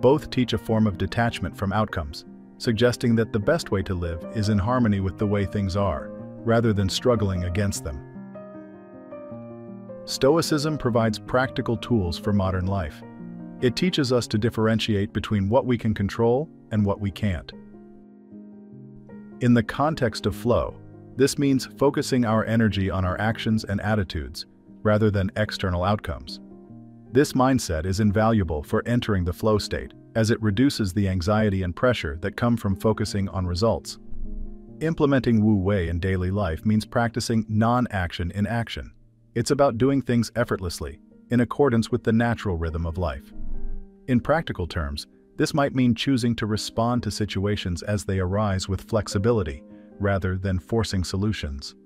Both teach a form of detachment from outcomes, suggesting that the best way to live is in harmony with the way things are, rather than struggling against them. Stoicism provides practical tools for modern life. It teaches us to differentiate between what we can control and what we can't. In the context of flow, this means focusing our energy on our actions and attitudes, rather than external outcomes. This mindset is invaluable for entering the flow state, as it reduces the anxiety and pressure that come from focusing on results. Implementing Wu Wei in daily life means practicing non-action in action. It's about doing things effortlessly, in accordance with the natural rhythm of life. In practical terms, this might mean choosing to respond to situations as they arise with flexibility, rather than forcing solutions.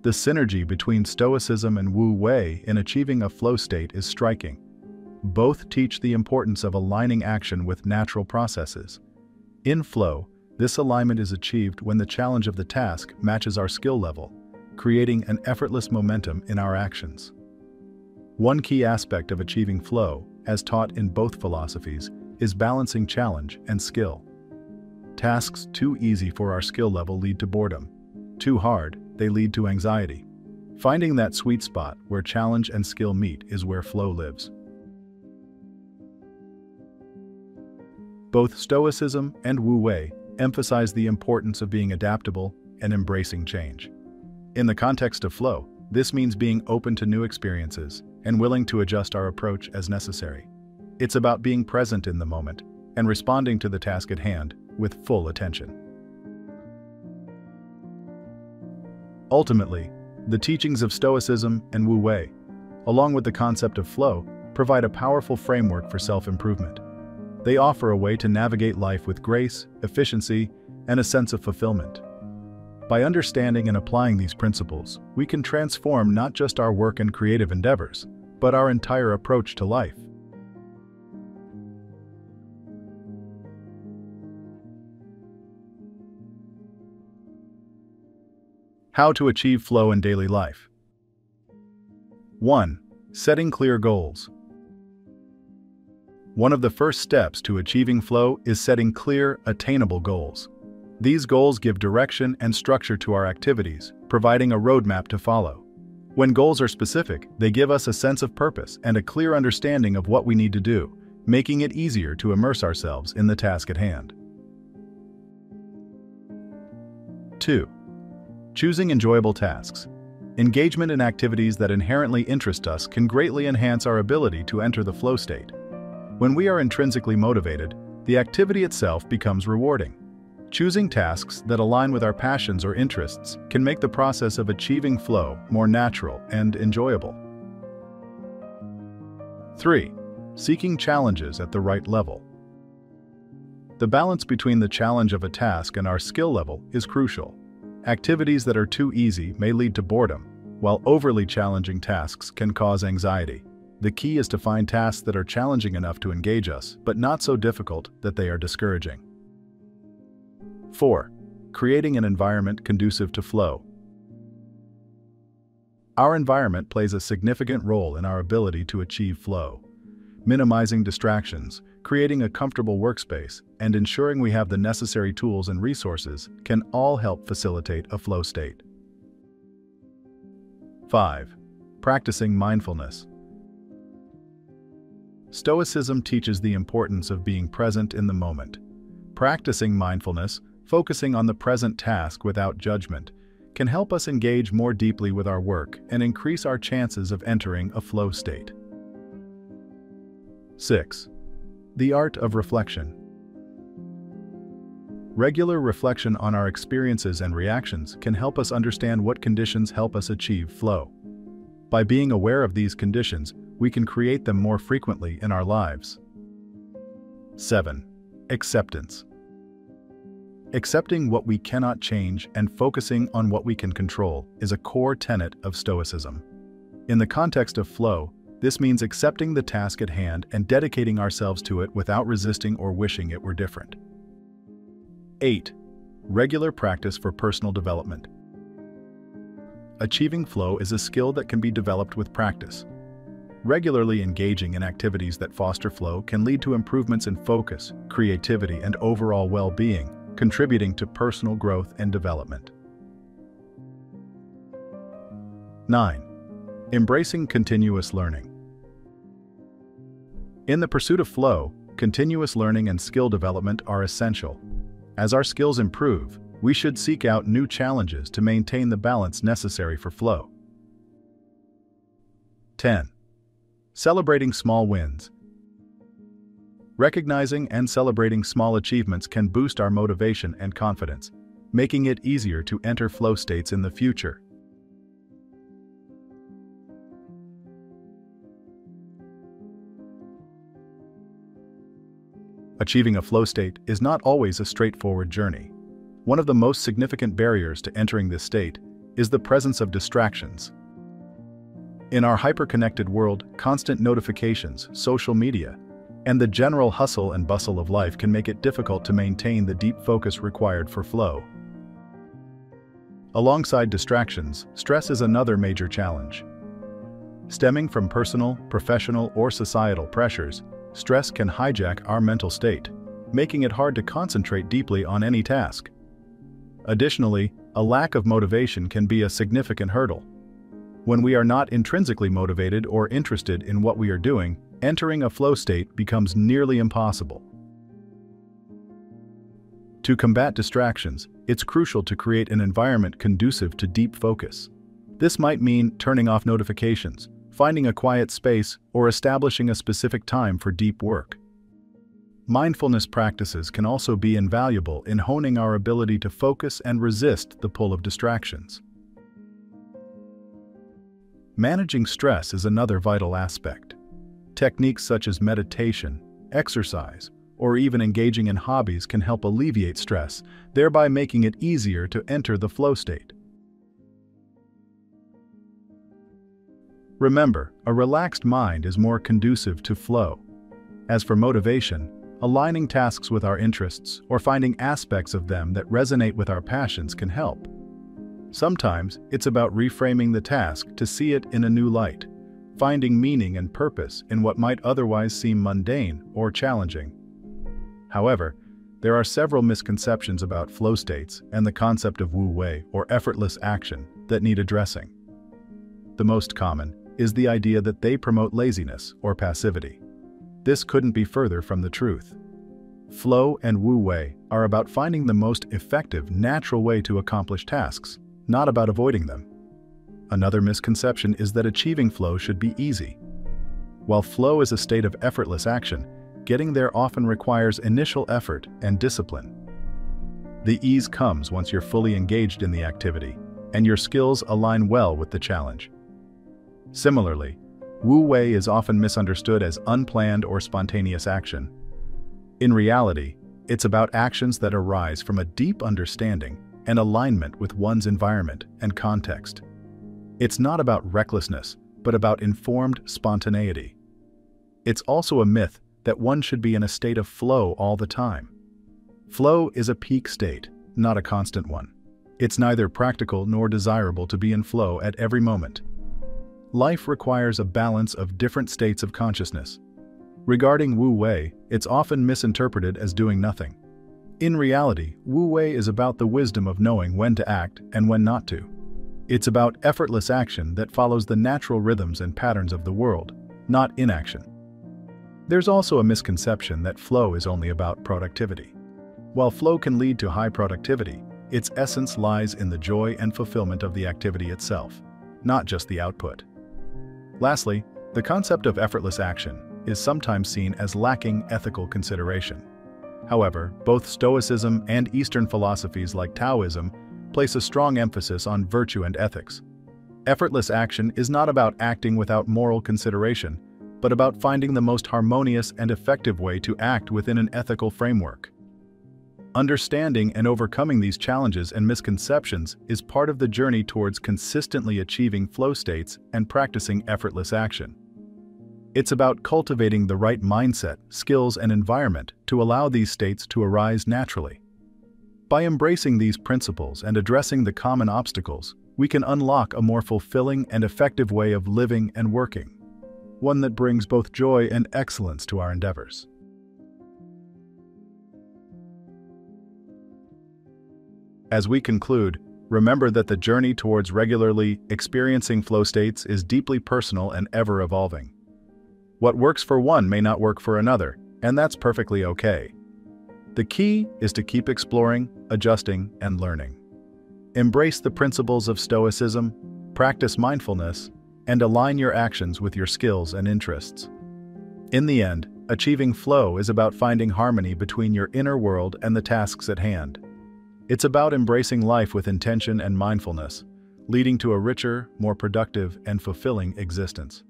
The synergy between Stoicism and Wu Wei in achieving a flow state is striking. Both teach the importance of aligning action with natural processes. In flow, this alignment is achieved when the challenge of the task matches our skill level, creating an effortless momentum in our actions. One key aspect of achieving flow, as taught in both philosophies, is balancing challenge and skill. Tasks too easy for our skill level lead to boredom. Too hard, they lead to anxiety. Finding that sweet spot where challenge and skill meet is where flow lives. Both Stoicism and Wu Wei emphasize the importance of being adaptable and embracing change. In the context of flow, this means being open to new experiences and willing to adjust our approach as necessary. It's about being present in the moment and responding to the task at hand with full attention. Ultimately, the teachings of Stoicism and Wu Wei, along with the concept of flow, provide a powerful framework for self-improvement. They offer a way to navigate life with grace, efficiency, and a sense of fulfillment, By understanding and applying these principles, we can transform not just our work and creative endeavors, but our entire approach to life. How to achieve flow in daily life. 1. Setting clear goals. One of the first steps to achieving flow is setting clear, attainable goals. These goals give direction and structure to our activities, providing a roadmap to follow. When goals are specific, they give us a sense of purpose and a clear understanding of what we need to do, making it easier to immerse ourselves in the task at hand. 2. Choosing enjoyable tasks. Engagement in activities that inherently interest us can greatly enhance our ability to enter the flow state. When we are intrinsically motivated, the activity itself becomes rewarding. Choosing tasks that align with our passions or interests can make the process of achieving flow more natural and enjoyable. 3. Seeking challenges at the right level. The balance between the challenge of a task and our skill level is crucial. Activities that are too easy may lead to boredom, while overly challenging tasks can cause anxiety. The key is to find tasks that are challenging enough to engage us, but not so difficult that they are discouraging. 4. Creating an environment conducive to flow. Our environment plays a significant role in our ability to achieve flow. Minimizing distractions, creating a comfortable workspace, and ensuring we have the necessary tools and resources can all help facilitate a flow state. 5. Practicing mindfulness. Stoicism teaches the importance of being present in the moment. Practicing mindfulness, focusing on the present task without judgment, can help us engage more deeply with our work and increase our chances of entering a flow state. 6. The art of reflection. Regular reflection on our experiences and reactions can help us understand what conditions help us achieve flow. By being aware of these conditions, we can create them more frequently in our lives. 7. Acceptance. Accepting what we cannot change and focusing on what we can control is a core tenet of Stoicism. In the context of flow, this means accepting the task at hand and dedicating ourselves to it without resisting or wishing it were different. 8. Regular practice for personal development. Achieving flow is a skill that can be developed with practice. Regularly engaging in activities that foster flow can lead to improvements in focus, creativity, and overall well-being, contributing to personal growth and development. 9. Embracing continuous learning. In the pursuit of flow, continuous learning and skill development are essential. As our skills improve, we should seek out new challenges to maintain the balance necessary for flow. 10. Celebrating small wins. Recognizing and celebrating small achievements can boost our motivation and confidence, making it easier to enter flow states in the future. Achieving a flow state is not always a straightforward journey. One of the most significant barriers to entering this state is the presence of distractions. In our hyper-connected world, constant notifications, social media, and the general hustle and bustle of life can make it difficult to maintain the deep focus required for flow. Alongside distractions, stress is another major challenge. Stemming from personal, professional, or societal pressures, stress can hijack our mental state, making it hard to concentrate deeply on any task. Additionally, a lack of motivation can be a significant hurdle. When we are not intrinsically motivated or interested in what we are doing, entering a flow state becomes nearly impossible. To combat distractions, it's crucial to create an environment conducive to deep focus. This might mean turning off notifications, finding a quiet space, or establishing a specific time for deep work. Mindfulness practices can also be invaluable in honing our ability to focus and resist the pull of distractions. Managing stress is another vital aspect. Techniques such as meditation, exercise, or even engaging in hobbies can help alleviate stress, thereby making it easier to enter the flow state. Remember, a relaxed mind is more conducive to flow. As for motivation, aligning tasks with our interests or finding aspects of them that resonate with our passions can help. Sometimes it's about reframing the task to see it in a new light, finding meaning and purpose in what might otherwise seem mundane or challenging. However, there are several misconceptions about flow states and the concept of wu wei or effortless action that need addressing. The most common is the idea that they promote laziness or passivity. This couldn't be further from the truth. Flow and wu wei are about finding the most effective, natural way to accomplish tasks, not about avoiding them. Another misconception is that achieving flow should be easy. While flow is a state of effortless action, getting there often requires initial effort and discipline. The ease comes once you're fully engaged in the activity, and your skills align well with the challenge. Similarly, wu wei is often misunderstood as unplanned or spontaneous action. In reality, it's about actions that arise from a deep understanding and alignment with one's environment and context. It's not about recklessness, but about informed spontaneity. It's also a myth that one should be in a state of flow all the time. Flow is a peak state, not a constant one. It's neither practical nor desirable to be in flow at every moment. Life requires a balance of different states of consciousness. Regarding wu wei, it's often misinterpreted as doing nothing. In reality, wu wei is about the wisdom of knowing when to act and when not to. It's about effortless action that follows the natural rhythms and patterns of the world, not inaction. There's also a misconception that flow is only about productivity. While flow can lead to high productivity, its essence lies in the joy and fulfillment of the activity itself, not just the output. Lastly, the concept of effortless action is sometimes seen as lacking ethical consideration. However, both Stoicism and Eastern philosophies like Taoism place a strong emphasis on virtue and ethics. Effortless action is not about acting without moral consideration, but about finding the most harmonious and effective way to act within an ethical framework. Understanding and overcoming these challenges and misconceptions is part of the journey towards consistently achieving flow states and practicing effortless action. It's about cultivating the right mindset, skills, and environment to allow these states to arise naturally. By embracing these principles and addressing the common obstacles, we can unlock a more fulfilling and effective way of living and working, one that brings both joy and excellence to our endeavors. As we conclude, remember that the journey towards regularly experiencing flow states is deeply personal and ever-evolving. What works for one may not work for another, and that's perfectly okay. The key is to keep exploring, adjusting, and learning. Embrace the principles of Stoicism, practice mindfulness, and align your actions with your skills and interests. In the end, achieving flow is about finding harmony between your inner world and the tasks at hand. It's about embracing life with intention and mindfulness, leading to a richer, more productive, and fulfilling existence.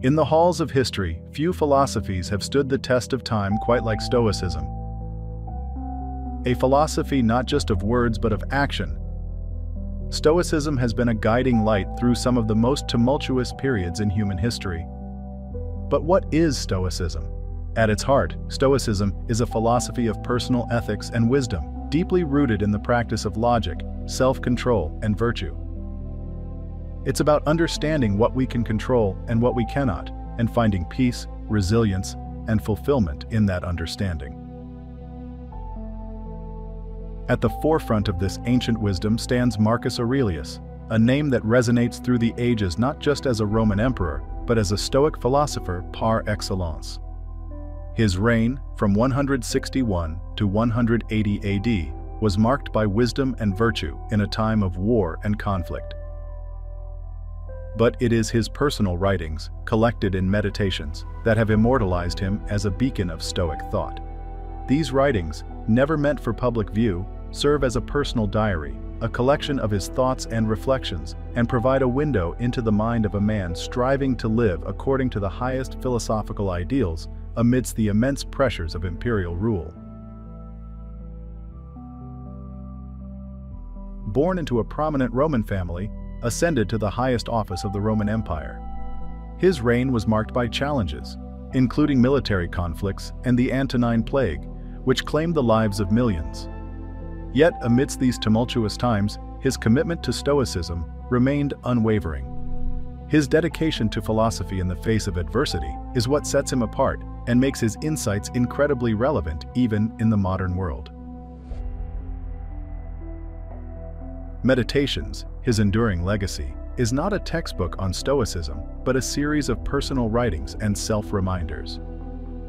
In the halls of history, few philosophies have stood the test of time quite like Stoicism. A philosophy not just of words but of action, Stoicism has been a guiding light through some of the most tumultuous periods in human history. But what is Stoicism? At its heart, Stoicism is a philosophy of personal ethics and wisdom, deeply rooted in the practice of logic, self-control, and virtue. It's about understanding what we can control and what we cannot, and finding peace, resilience, and fulfillment in that understanding. At the forefront of this ancient wisdom stands Marcus Aurelius, a name that resonates through the ages not just as a Roman emperor, but as a Stoic philosopher par excellence. His reign, from 161 to 180 AD, was marked by wisdom and virtue in a time of war and conflict. But it is his personal writings, collected in meditations, that have immortalized him as a beacon of Stoic thought. These writings, never meant for public view, serve as a personal diary, a collection of his thoughts and reflections, and provide a window into the mind of a man striving to live according to the highest philosophical ideals amidst the immense pressures of imperial rule. Born into a prominent Roman family, ascended to the highest office of the Roman Empire. His reign was marked by challenges, including military conflicts and the Antonine Plague, which claimed the lives of millions. Yet, amidst these tumultuous times, his commitment to Stoicism remained unwavering. His dedication to philosophy in the face of adversity is what sets him apart and makes his insights incredibly relevant even in the modern world. Meditations, his enduring legacy, is not a textbook on Stoicism, but a series of personal writings and self-reminders.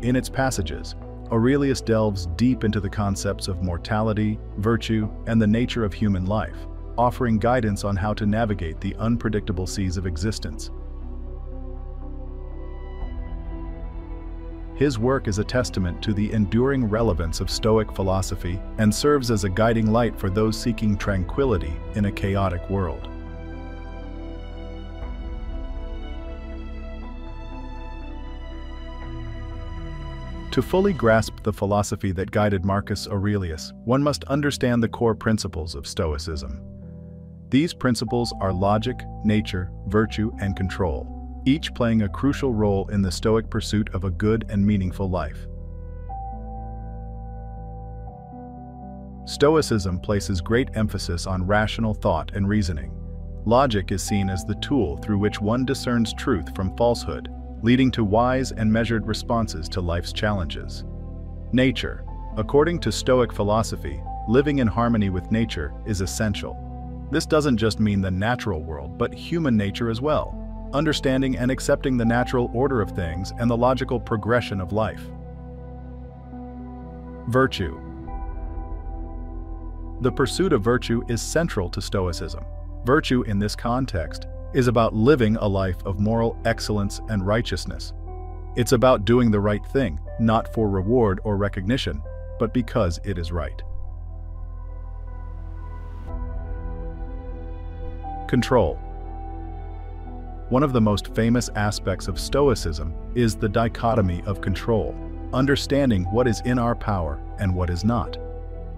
In its passages, Aurelius delves deep into the concepts of mortality, virtue, and the nature of human life, offering guidance on how to navigate the unpredictable seas of existence. His work is a testament to the enduring relevance of Stoic philosophy and serves as a guiding light for those seeking tranquility in a chaotic world. To fully grasp the philosophy that guided Marcus Aurelius, one must understand the core principles of Stoicism. These principles are logic, nature, virtue, and control, each playing a crucial role in the Stoic pursuit of a good and meaningful life. Stoicism places great emphasis on rational thought and reasoning. Logic is seen as the tool through which one discerns truth from falsehood, leading to wise and measured responses to life's challenges. Nature. According to Stoic philosophy, living in harmony with nature is essential. This doesn't just mean the natural world, but human nature as well, understanding and accepting the natural order of things and the logical progression of life. Virtue. The pursuit of virtue is central to Stoicism. Virtue in this context is about living a life of moral excellence and righteousness. It's about doing the right thing, not for reward or recognition, but because it is right. Control. One of the most famous aspects of Stoicism is the dichotomy of control, understanding what is in our power and what is not.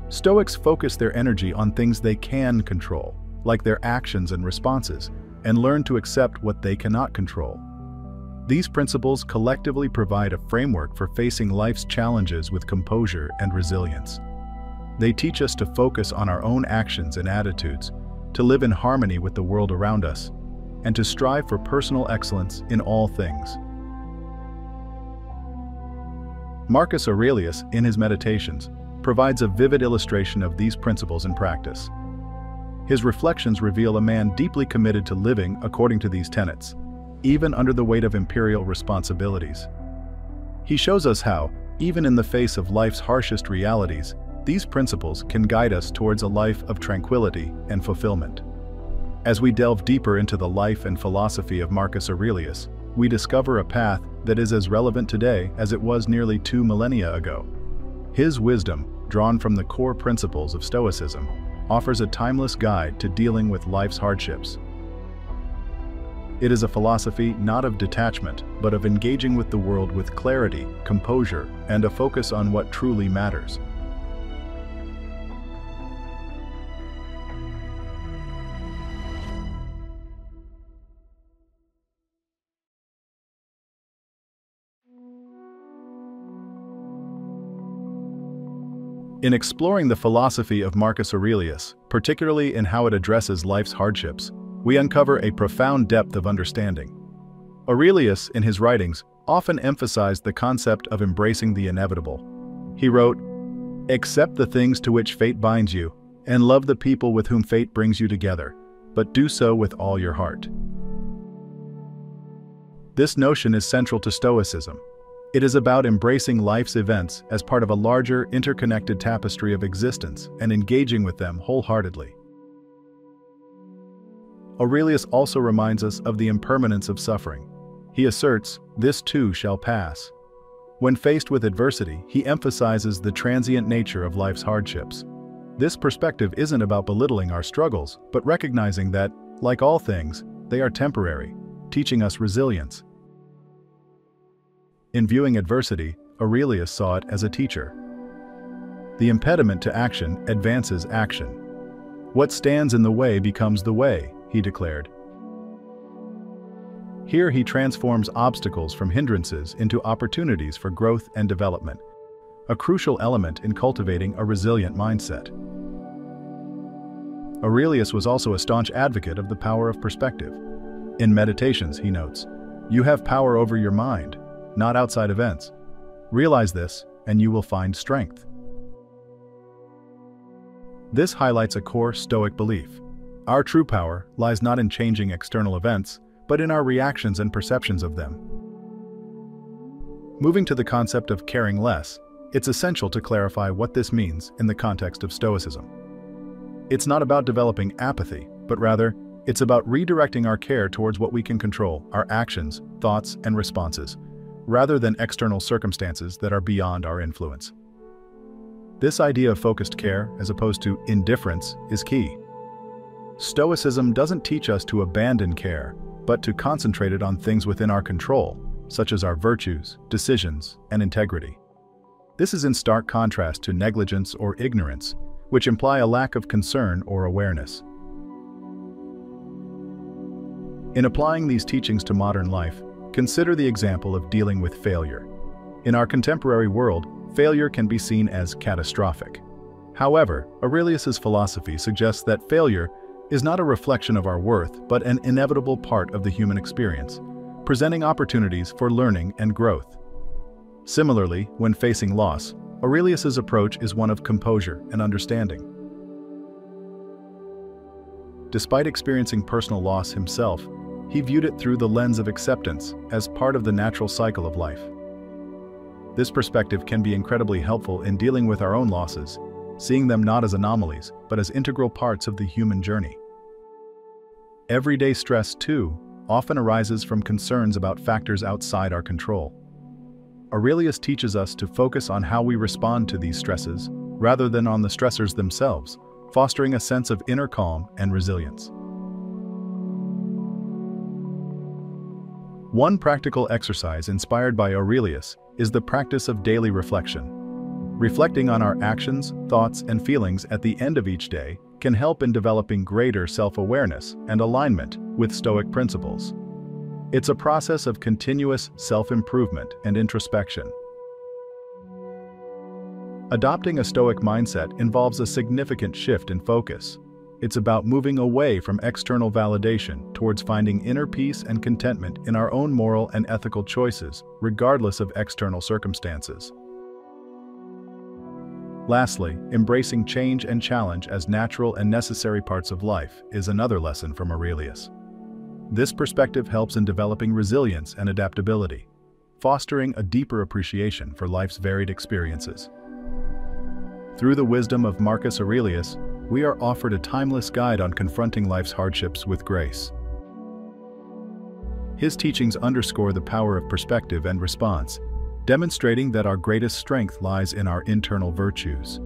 Stoics focus their energy on things they can control, like their actions and responses, and learn to accept what they cannot control. These principles collectively provide a framework for facing life's challenges with composure and resilience. They teach us to focus on our own actions and attitudes, to live in harmony with the world around us, and to strive for personal excellence in all things. Marcus Aurelius, in his Meditations, provides a vivid illustration of these principles in practice. His reflections reveal a man deeply committed to living according to these tenets, even under the weight of imperial responsibilities. He shows us how, even in the face of life's harshest realities, these principles can guide us towards a life of tranquility and fulfillment. As we delve deeper into the life and philosophy of Marcus Aurelius, we discover a path that is as relevant today as it was nearly 2 millennia ago. His wisdom, drawn from the core principles of Stoicism, offers a timeless guide to dealing with life's hardships. It is a philosophy not of detachment, but of engaging with the world with clarity, composure, and a focus on what truly matters. In exploring the philosophy of Marcus Aurelius, particularly in how it addresses life's hardships, we uncover a profound depth of understanding. Aurelius, in his writings, often emphasized the concept of embracing the inevitable. He wrote, "Accept the things to which fate binds you, and love the people with whom fate brings you together, but do so with all your heart." This notion is central to Stoicism. It is about embracing life's events as part of a larger, interconnected tapestry of existence and engaging with them wholeheartedly. Aurelius also reminds us of the impermanence of suffering. He asserts, "This too shall pass." When faced with adversity, he emphasizes the transient nature of life's hardships. This perspective isn't about belittling our struggles, but recognizing that, like all things, they are temporary, teaching us resilience. In viewing adversity, Aurelius saw it as a teacher. The impediment to action advances action. What stands in the way becomes the way, he declared. Here he transforms obstacles from hindrances into opportunities for growth and development, a crucial element in cultivating a resilient mindset. Aurelius was also a staunch advocate of the power of perspective. In Meditations, he notes, "You have power over your mind, not outside events. Realize this, and you will find strength." This highlights a core Stoic belief. Our true power lies not in changing external events, but in our reactions and perceptions of them. Moving to the concept of caring less, it's essential to clarify what this means in the context of Stoicism. It's not about developing apathy, but rather, it's about redirecting our care towards what we can control, our actions, thoughts, and responses, rather than external circumstances that are beyond our influence. This idea of focused care, as opposed to indifference, is key. Stoicism doesn't teach us to abandon care, but to concentrate it on things within our control, such as our virtues, decisions, and integrity. This is in stark contrast to negligence or ignorance, which imply a lack of concern or awareness. In applying these teachings to modern life, consider the example of dealing with failure. In our contemporary world, failure can be seen as catastrophic. However, Aurelius's philosophy suggests that failure is not a reflection of our worth, but an inevitable part of the human experience, presenting opportunities for learning and growth. Similarly, when facing loss, Aurelius's approach is one of composure and understanding. Despite experiencing personal loss himself, he viewed it through the lens of acceptance as part of the natural cycle of life. This perspective can be incredibly helpful in dealing with our own losses, seeing them not as anomalies, but as integral parts of the human journey. Everyday stress, too, often arises from concerns about factors outside our control. Aurelius teaches us to focus on how we respond to these stresses, rather than on the stressors themselves, fostering a sense of inner calm and resilience. One practical exercise inspired by Aurelius is the practice of daily reflection. Reflecting on our actions, thoughts, and feelings at the end of each day can help in developing greater self-awareness and alignment with Stoic principles. It's a process of continuous self-improvement and introspection. Adopting a Stoic mindset involves a significant shift in focus. It's about moving away from external validation towards finding inner peace and contentment in our own moral and ethical choices, regardless of external circumstances. Lastly, embracing change and challenge as natural and necessary parts of life is another lesson from Aurelius. This perspective helps in developing resilience and adaptability, fostering a deeper appreciation for life's varied experiences. Through the wisdom of Marcus Aurelius, we are offered a timeless guide on confronting life's hardships with grace. His teachings underscore the power of perspective and response, demonstrating that our greatest strength lies in our internal virtues.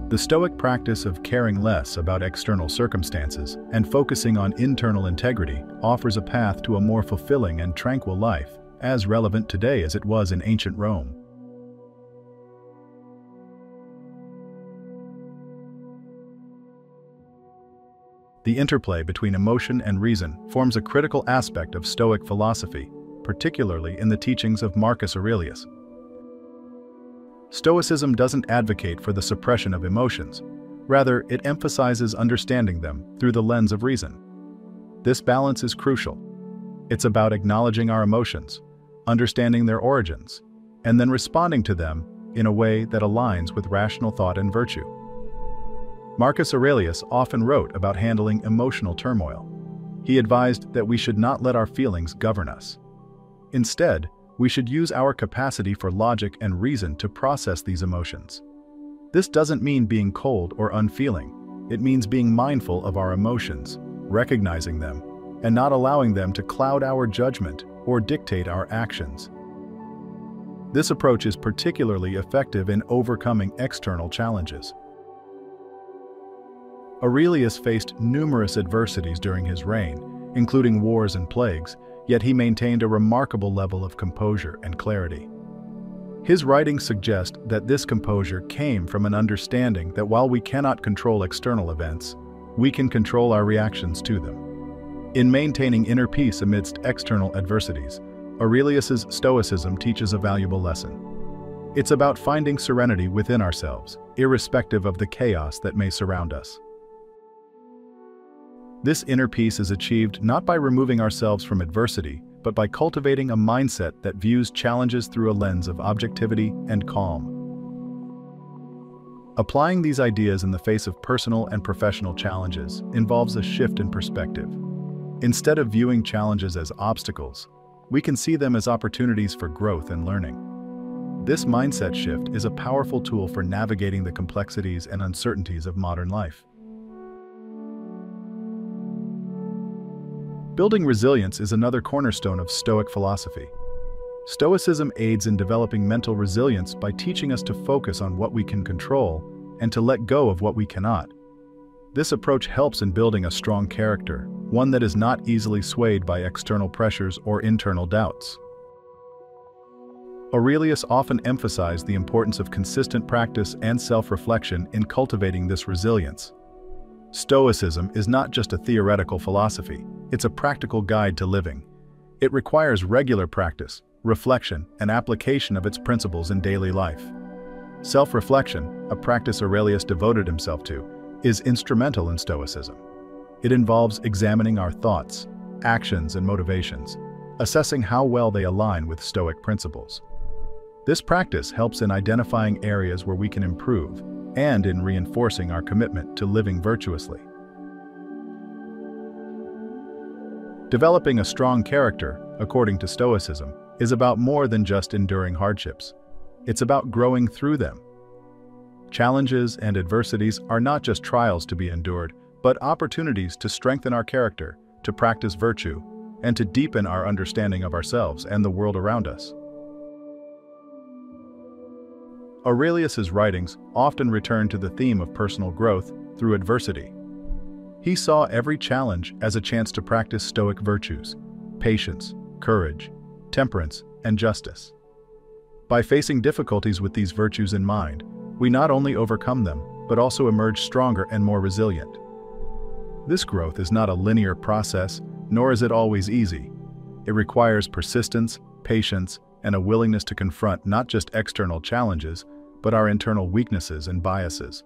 The Stoic practice of caring less about external circumstances and focusing on internal integrity offers a path to a more fulfilling and tranquil life, as relevant today as it was in ancient Rome. The interplay between emotion and reason forms a critical aspect of Stoic philosophy, particularly in the teachings of Marcus Aurelius. Stoicism doesn't advocate for the suppression of emotions. Rather, it emphasizes understanding them through the lens of reason. This balance is crucial. It's about acknowledging our emotions, understanding their origins, and then responding to them in a way that aligns with rational thought and virtue. Marcus Aurelius often wrote about handling emotional turmoil. He advised that we should not let our feelings govern us. Instead, we should use our capacity for logic and reason to process these emotions. This doesn't mean being cold or unfeeling. It means being mindful of our emotions, recognizing them, and not allowing them to cloud our judgment or dictate our actions. This approach is particularly effective in overcoming external challenges. Aurelius faced numerous adversities during his reign, including wars and plagues, yet he maintained a remarkable level of composure and clarity. His writings suggest that this composure came from an understanding that while we cannot control external events, we can control our reactions to them. In maintaining inner peace amidst external adversities, Aurelius's Stoicism teaches a valuable lesson. It's about finding serenity within ourselves, irrespective of the chaos that may surround us. This inner peace is achieved not by removing ourselves from adversity, but by cultivating a mindset that views challenges through a lens of objectivity and calm. Applying these ideas in the face of personal and professional challenges involves a shift in perspective. Instead of viewing challenges as obstacles, we can see them as opportunities for growth and learning. This mindset shift is a powerful tool for navigating the complexities and uncertainties of modern life. Building resilience is another cornerstone of Stoic philosophy. Stoicism aids in developing mental resilience by teaching us to focus on what we can control and to let go of what we cannot. This approach helps in building a strong character, one that is not easily swayed by external pressures or internal doubts. Aurelius often emphasized the importance of consistent practice and self-reflection in cultivating this resilience. Stoicism is not just a theoretical philosophy, it's a practical guide to living. It requires regular practice, reflection, and application of its principles in daily life. Self-reflection, a practice Aurelius devoted himself to, is instrumental in Stoicism. It involves examining our thoughts, actions, and motivations, assessing how well they align with Stoic principles. This practice helps in identifying areas where we can improve and in reinforcing our commitment to living virtuously. Developing a strong character, according to Stoicism, is about more than just enduring hardships. It's about growing through them. Challenges and adversities are not just trials to be endured, but opportunities to strengthen our character, to practice virtue, and to deepen our understanding of ourselves and the world around us. Aurelius's writings often return to the theme of personal growth through adversity. He saw every challenge as a chance to practice Stoic virtues, patience, courage, temperance, and justice. By facing difficulties with these virtues in mind, we not only overcome them, but also emerge stronger and more resilient. This growth is not a linear process, nor is it always easy. It requires persistence, patience, and a willingness to confront not just external challenges, but our internal weaknesses and biases.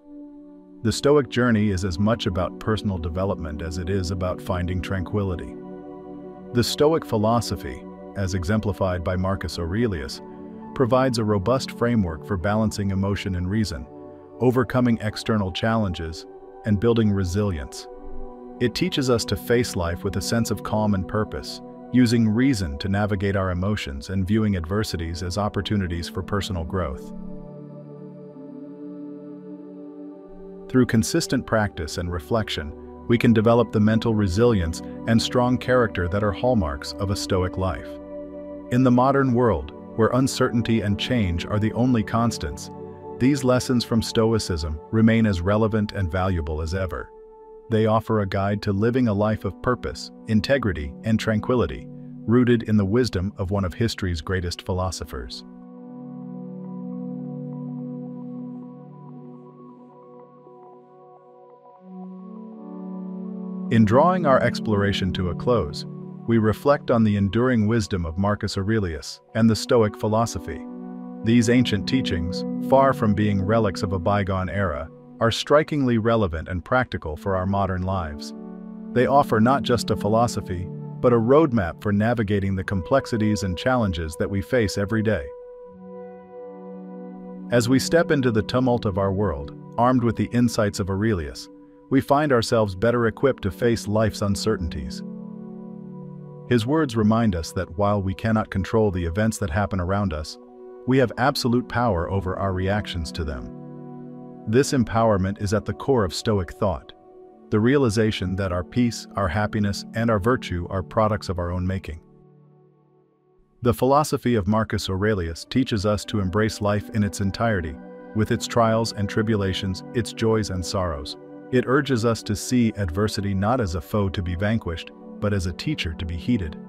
The Stoic journey is as much about personal development as it is about finding tranquility. The Stoic philosophy, as exemplified by Marcus Aurelius, provides a robust framework for balancing emotion and reason, overcoming external challenges, and building resilience. It teaches us to face life with a sense of calm and purpose, using reason to navigate our emotions and viewing adversities as opportunities for personal growth. Through consistent practice and reflection, we can develop the mental resilience and strong character that are hallmarks of a Stoic life. In the modern world, where uncertainty and change are the only constants, these lessons from Stoicism remain as relevant and valuable as ever. They offer a guide to living a life of purpose, integrity, and tranquility, rooted in the wisdom of one of history's greatest philosophers. In drawing our exploration to a close, we reflect on the enduring wisdom of Marcus Aurelius and the Stoic philosophy. These ancient teachings, far from being relics of a bygone era, are strikingly relevant and practical for our modern lives. They offer not just a philosophy, but a roadmap for navigating the complexities and challenges that we face every day. As we step into the tumult of our world, armed with the insights of Aurelius, we find ourselves better equipped to face life's uncertainties. His words remind us that while we cannot control the events that happen around us, we have absolute power over our reactions to them. This empowerment is at the core of Stoic thought, the realization that our peace, our happiness, and our virtue are products of our own making. The philosophy of Marcus Aurelius teaches us to embrace life in its entirety, with its trials and tribulations, its joys and sorrows. It urges us to see adversity not as a foe to be vanquished, but as a teacher to be heeded.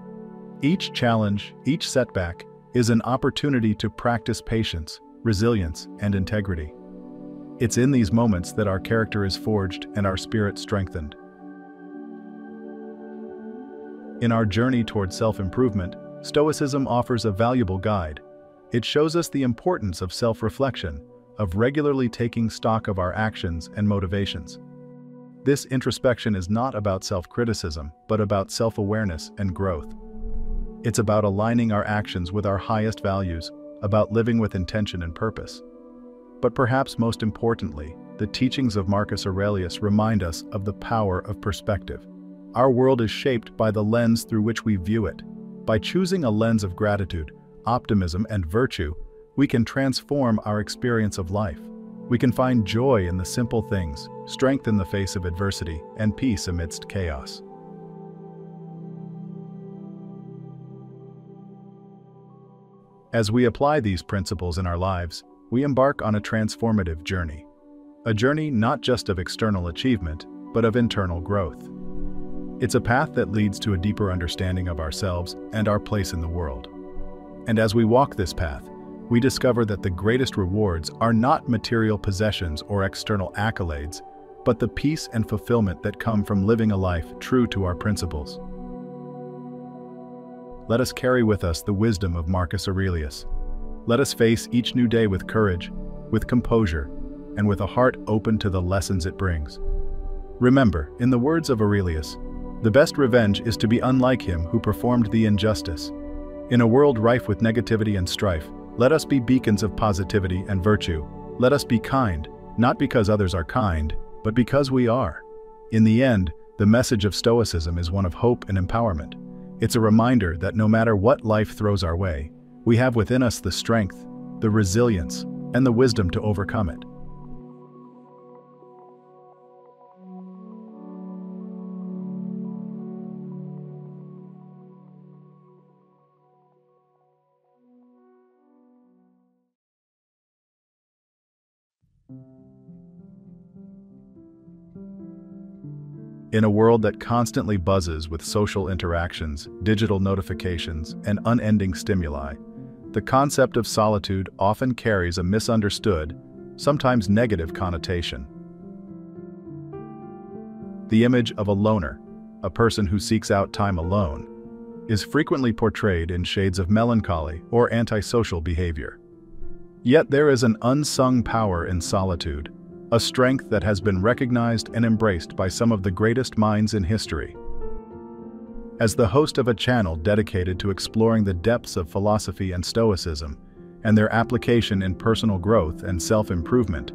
Each challenge, each setback, is an opportunity to practice patience, resilience, and integrity. It's in these moments that our character is forged and our spirit strengthened. In our journey toward self-improvement, Stoicism offers a valuable guide. It shows us the importance of self-reflection, of regularly taking stock of our actions and motivations. This introspection is not about self-criticism, but about self-awareness and growth. It's about aligning our actions with our highest values, about living with intention and purpose. But perhaps most importantly, the teachings of Marcus Aurelius remind us of the power of perspective. Our world is shaped by the lens through which we view it. By choosing a lens of gratitude, optimism, and virtue, we can transform our experience of life. We can find joy in the simple things, strength in the face of adversity, and peace amidst chaos. As we apply these principles in our lives, we embark on a transformative journey. A journey not just of external achievement, but of internal growth. It's a path that leads to a deeper understanding of ourselves and our place in the world. And as we walk this path, we discover that the greatest rewards are not material possessions or external accolades, but the peace and fulfillment that come from living a life true to our principles. Let us carry with us the wisdom of Marcus Aurelius. Let us face each new day with courage, with composure, and with a heart open to the lessons it brings. Remember, in the words of Aurelius, the best revenge is to be unlike him who performed the injustice. In a world rife with negativity and strife, let us be beacons of positivity and virtue. Let us be kind, not because others are kind, but because we are. In the end, the message of Stoicism is one of hope and empowerment. It's a reminder that no matter what life throws our way, we have within us the strength, the resilience, and the wisdom to overcome it. In a world that constantly buzzes with social interactions, digital notifications, and unending stimuli, the concept of solitude often carries a misunderstood, sometimes negative connotation. The image of a loner, a person who seeks out time alone, is frequently portrayed in shades of melancholy or antisocial behavior. Yet there is an unsung power in solitude, a strength that has been recognized and embraced by some of the greatest minds in history. As the host of a channel dedicated to exploring the depths of philosophy and Stoicism, and their application in personal growth and self-improvement,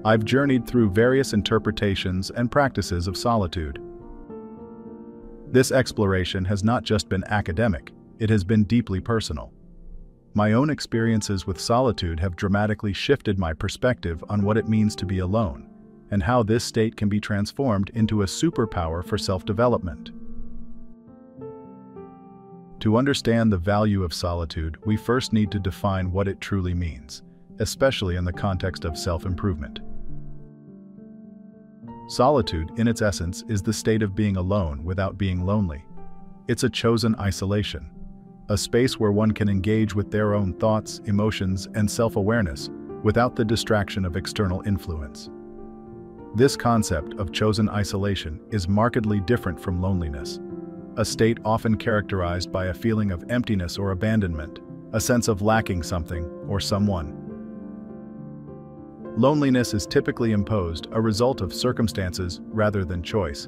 I've journeyed through various interpretations and practices of solitude. This exploration has not just been academic, it has been deeply personal. My own experiences with solitude have dramatically shifted my perspective on what it means to be alone, and how this state can be transformed into a superpower for self-development. To understand the value of solitude, we first need to define what it truly means, especially in the context of self-improvement. Solitude, in its essence, is the state of being alone without being lonely. It's a chosen isolation, a space where one can engage with their own thoughts, emotions, and self-awareness without the distraction of external influence. This concept of chosen isolation is markedly different from loneliness, a state often characterized by a feeling of emptiness or abandonment, a sense of lacking something or someone. Loneliness is typically imposed, a result of circumstances rather than choice.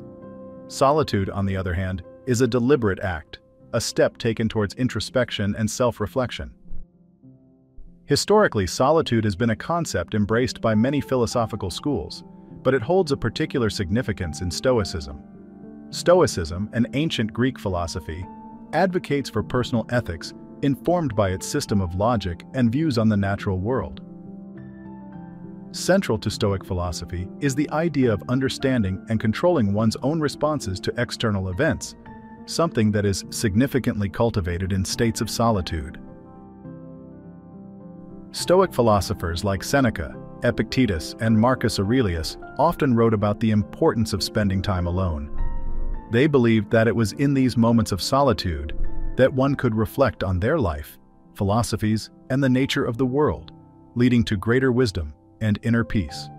Solitude, on the other hand, is a deliberate act, a step taken towards introspection and self-reflection. Historically, solitude has been a concept embraced by many philosophical schools, but it holds a particular significance in Stoicism. Stoicism, an ancient Greek philosophy, advocates for personal ethics informed by its system of logic and views on the natural world. Central to Stoic philosophy is the idea of understanding and controlling one's own responses to external events, something that is significantly cultivated in states of solitude. Stoic philosophers like Seneca, Epictetus, and Marcus Aurelius often wrote about the importance of spending time alone. They believed that it was in these moments of solitude that one could reflect on their life, philosophies, and the nature of the world, leading to greater wisdom and inner peace.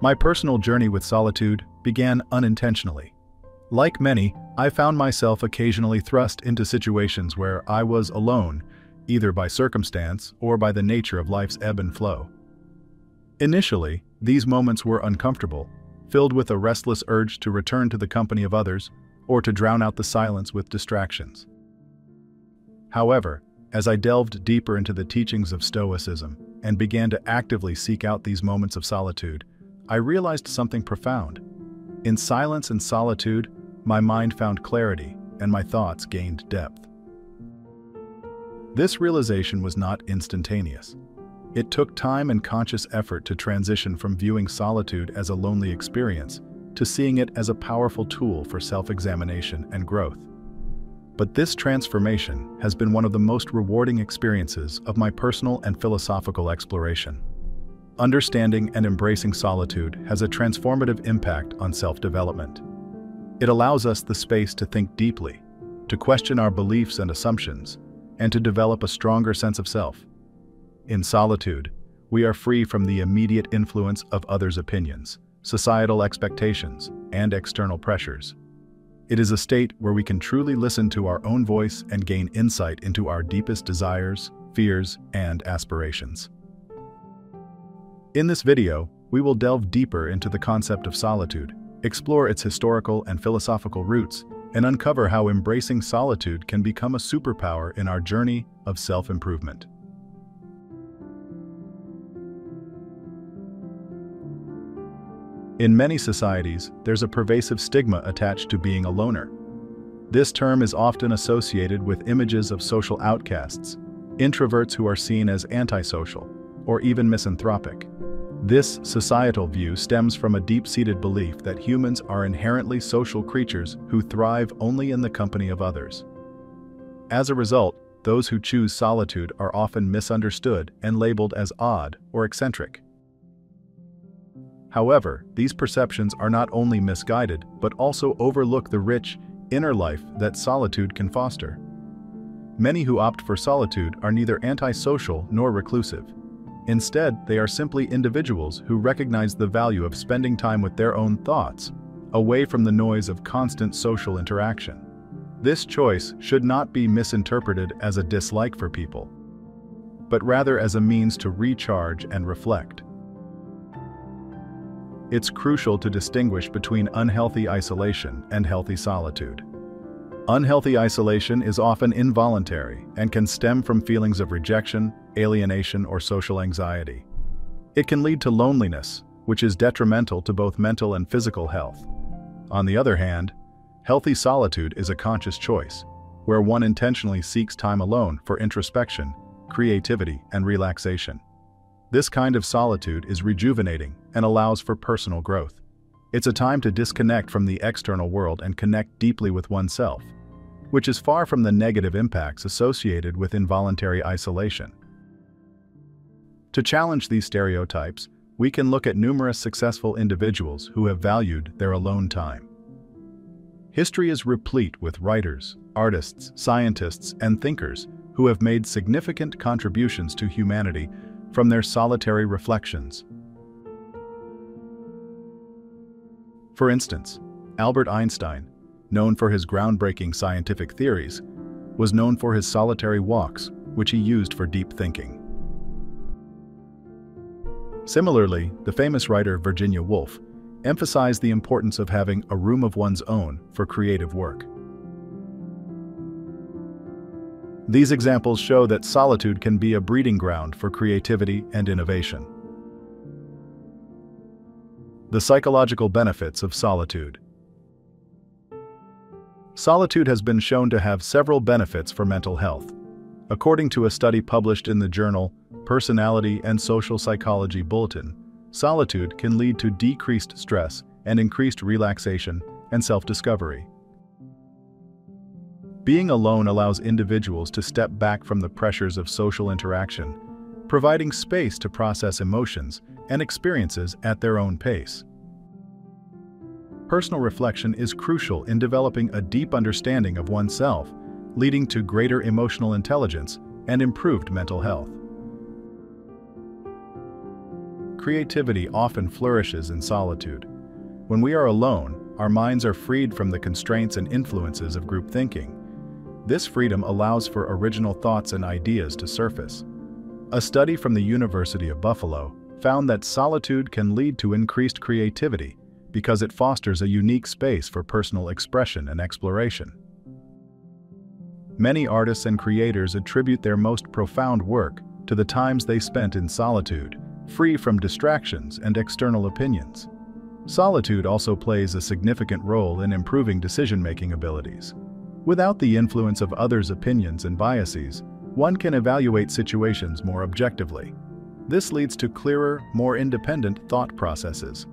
My personal journey with solitude began unintentionally. Like many, I found myself occasionally thrust into situations where I was alone, either by circumstance or by the nature of life's ebb and flow. Initially, these moments were uncomfortable, filled with a restless urge to return to the company of others or to drown out the silence with distractions. However, as I delved deeper into the teachings of Stoicism and began to actively seek out these moments of solitude, I realized something profound. In silence and solitude, my mind found clarity and my thoughts gained depth. This realization was not instantaneous. It took time and conscious effort to transition from viewing solitude as a lonely experience to seeing it as a powerful tool for self-examination and growth. But this transformation has been one of the most rewarding experiences of my personal and philosophical exploration. Understanding and embracing solitude has a transformative impact on self-development. It allows us the space to think deeply, to question our beliefs and assumptions, and to develop a stronger sense of self. In solitude, we are free from the immediate influence of others' opinions, societal expectations, and external pressures. It is a state where we can truly listen to our own voice and gain insight into our deepest desires, fears, and aspirations. In this video, we will delve deeper into the concept of solitude, explore its historical and philosophical roots, and uncover how embracing solitude can become a superpower in our journey of self-improvement. In many societies, there's a pervasive stigma attached to being a loner. This term is often associated with images of social outcasts, introverts who are seen as antisocial, or even misanthropic. This societal view stems from a deep-seated belief that humans are inherently social creatures who thrive only in the company of others. As a result, those who choose solitude are often misunderstood and labeled as odd or eccentric. However, these perceptions are not only misguided but also overlook the rich, inner life that solitude can foster. Many who opt for solitude are neither antisocial nor reclusive. Instead, they are simply individuals who recognize the value of spending time with their own thoughts, away from the noise of constant social interaction. This choice should not be misinterpreted as a dislike for people, but rather as a means to recharge and reflect. It's crucial to distinguish between unhealthy isolation and healthy solitude. Unhealthy isolation is often involuntary and can stem from feelings of rejection, alienation, or social anxiety. It can lead to loneliness, which is detrimental to both mental and physical health. On the other hand, healthy solitude is a conscious choice, where one intentionally seeks time alone for introspection, creativity, and relaxation. This kind of solitude is rejuvenating and allows for personal growth. It's a time to disconnect from the external world and connect deeply with oneself, which is far from the negative impacts associated with involuntary isolation. To challenge these stereotypes, we can look at numerous successful individuals who have valued their alone time. History is replete with writers, artists, scientists, and thinkers who have made significant contributions to humanity from their solitary reflections. For instance, Albert Einstein, known for his groundbreaking scientific theories, was known for his solitary walks, which he used for deep thinking. Similarly, the famous writer Virginia Woolf emphasized the importance of having a room of one's own for creative work. These examples show that solitude can be a breeding ground for creativity and innovation. The psychological benefits of solitude. Solitude has been shown to have several benefits for mental health. According to a study published in the journal Personality and Social Psychology Bulletin, solitude can lead to decreased stress and increased relaxation and self-discovery. Being alone allows individuals to step back from the pressures of social interaction, providing space to process emotions and experiences at their own pace. Personal reflection is crucial in developing a deep understanding of oneself, leading to greater emotional intelligence and improved mental health. Creativity often flourishes in solitude. When we are alone, our minds are freed from the constraints and influences of group thinking. This freedom allows for original thoughts and ideas to surface. A study from the University of Buffalo found that solitude can lead to increased creativity because it fosters a unique space for personal expression and exploration. Many artists and creators attribute their most profound work to the times they spent in solitude, free from distractions and external opinions. Solitude also plays a significant role in improving decision-making abilities. Without the influence of others' opinions and biases, one can evaluate situations more objectively. This leads to clearer, more independent thought processes.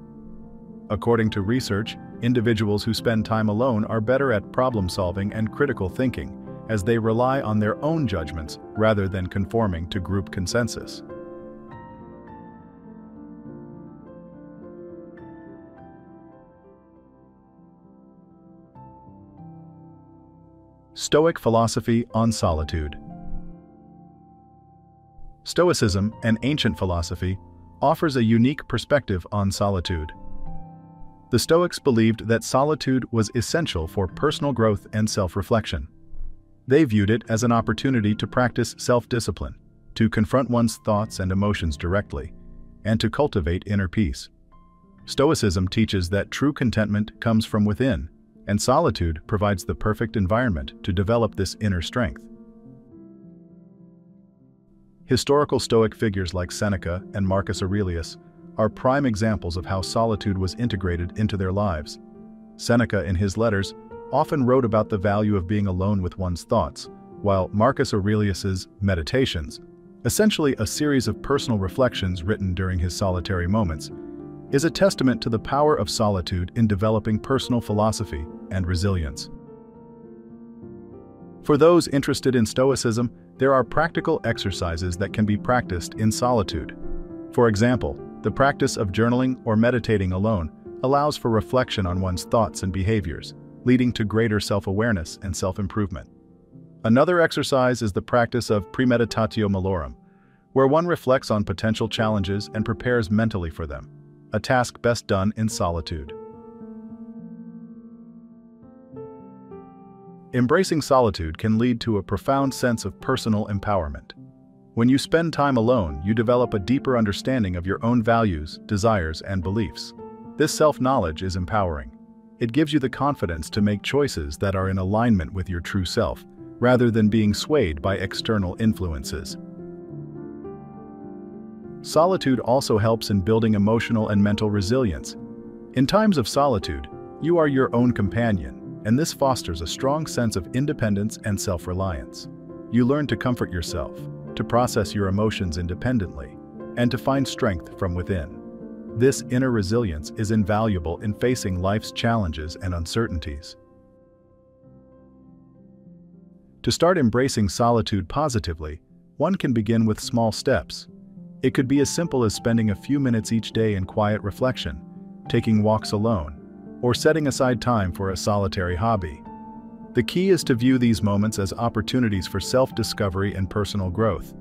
According to research, individuals who spend time alone are better at problem-solving and critical thinking, as they rely on their own judgments rather than conforming to group consensus. Stoic philosophy on solitude. Stoicism, an ancient philosophy, offers a unique perspective on solitude. The Stoics believed that solitude was essential for personal growth and self-reflection. They viewed it as an opportunity to practice self-discipline, to confront one's thoughts and emotions directly, and to cultivate inner peace. Stoicism teaches that true contentment comes from within, and solitude provides the perfect environment to develop this inner strength. Historical Stoic figures like Seneca and Marcus Aurelius are prime examples of how solitude was integrated into their lives. Seneca, in his letters, often wrote about the value of being alone with one's thoughts, while Marcus Aurelius's Meditations, essentially a series of personal reflections written during his solitary moments, is a testament to the power of solitude in developing personal philosophy and resilience. For those interested in Stoicism, there are practical exercises that can be practiced in solitude. For example, the practice of journaling or meditating alone allows for reflection on one's thoughts and behaviors, leading to greater self-awareness and self-improvement. Another exercise is the practice of premeditatio malorum, where one reflects on potential challenges and prepares mentally for them, a task best done in solitude. Embracing solitude can lead to a profound sense of personal empowerment. When you spend time alone, you develop a deeper understanding of your own values, desires, and beliefs. This self-knowledge is empowering. It gives you the confidence to make choices that are in alignment with your true self, rather than being swayed by external influences. Solitude also helps in building emotional and mental resilience. In times of solitude, you are your own companion, and this fosters a strong sense of independence and self-reliance. You learn to comfort yourself, to process your emotions independently, and to find strength from within. This inner resilience is invaluable in facing life's challenges and uncertainties. To start embracing solitude positively, one can begin with small steps. It could be as simple as spending a few minutes each day in quiet reflection, taking walks alone, or setting aside time for a solitary hobby. The key is to view these moments as opportunities for self-discovery and personal growth.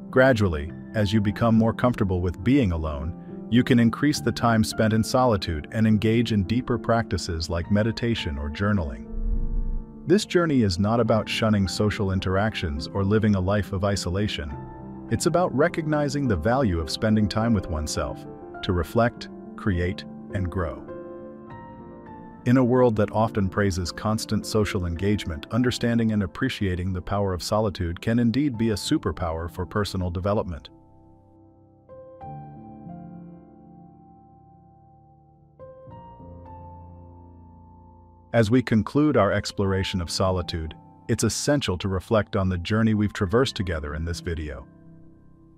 Gradually, as you become more comfortable with being alone, you can increase the time spent in solitude and engage in deeper practices like meditation or journaling. This journey is not about shunning social interactions or living a life of isolation. It's about recognizing the value of spending time with oneself to reflect, create, and grow. In a world that often praises constant social engagement, understanding and appreciating the power of solitude can indeed be a superpower for personal development. As we conclude our exploration of solitude, it's essential to reflect on the journey we've traversed together in this video.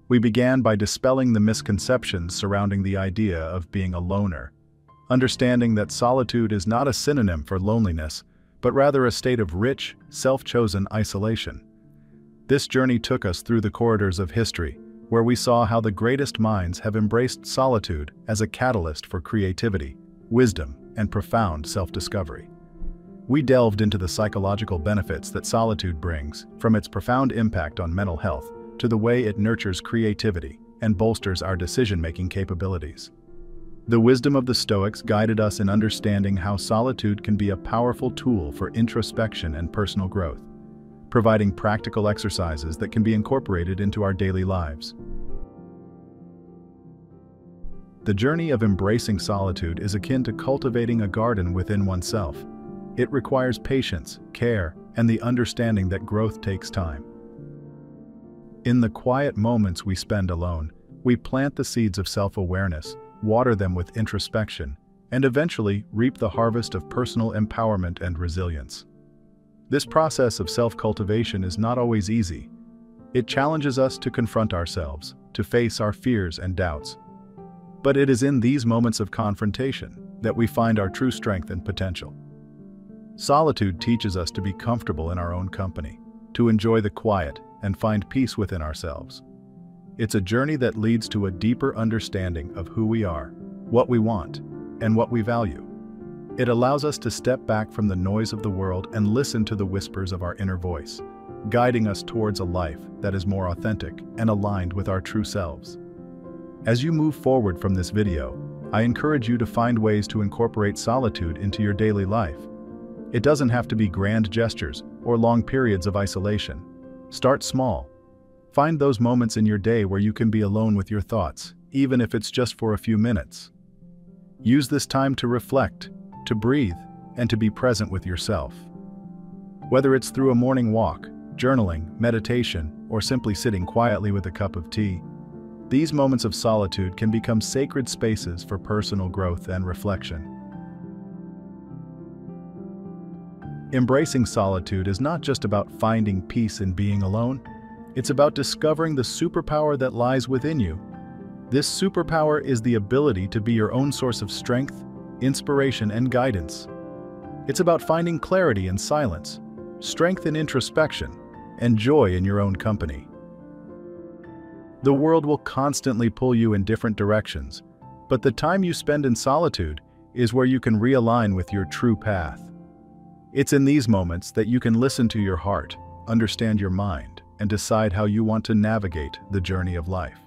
We began by dispelling the misconceptions surrounding the idea of being a loner, understanding that solitude is not a synonym for loneliness, but rather a state of rich, self-chosen isolation. This journey took us through the corridors of history, where we saw how the greatest minds have embraced solitude as a catalyst for creativity, wisdom, and profound self-discovery. We delved into the psychological benefits that solitude brings, from its profound impact on mental health to the way it nurtures creativity and bolsters our decision-making capabilities. The wisdom of the Stoics guided us in understanding how solitude can be a powerful tool for introspection and personal growth, providing practical exercises that can be incorporated into our daily lives. The journey of embracing solitude is akin to cultivating a garden within oneself. It requires patience, care, and the understanding that growth takes time. In the quiet moments we spend alone, we plant the seeds of self-awareness, water them with introspection, and eventually reap the harvest of personal empowerment and resilience. This process of self-cultivation is not always easy. It challenges us to confront ourselves, to face our fears and doubts. But it is in these moments of confrontation that we find our true strength and potential. Solitude teaches us to be comfortable in our own company, to enjoy the quiet and find peace within ourselves. It's a journey that leads to a deeper understanding of who we are, what we want, and what we value. It allows us to step back from the noise of the world and listen to the whispers of our inner voice, guiding us towards a life that is more authentic and aligned with our true selves. As you move forward from this video, I encourage you to find ways to incorporate solitude into your daily life. It doesn't have to be grand gestures or long periods of isolation. Start small. Find those moments in your day where you can be alone with your thoughts, even if it's just for a few minutes. Use this time to reflect, to breathe, and to be present with yourself. Whether it's through a morning walk, journaling, meditation, or simply sitting quietly with a cup of tea, these moments of solitude can become sacred spaces for personal growth and reflection. Embracing solitude is not just about finding peace in being alone. It's about discovering the superpower that lies within you. This superpower is the ability to be your own source of strength, inspiration, and guidance. It's about finding clarity in silence, strength in introspection, and joy in your own company. The world will constantly pull you in different directions, but the time you spend in solitude is where you can realign with your true path. It's in these moments that you can listen to your heart, understand your mind, and decide how you want to navigate the journey of life.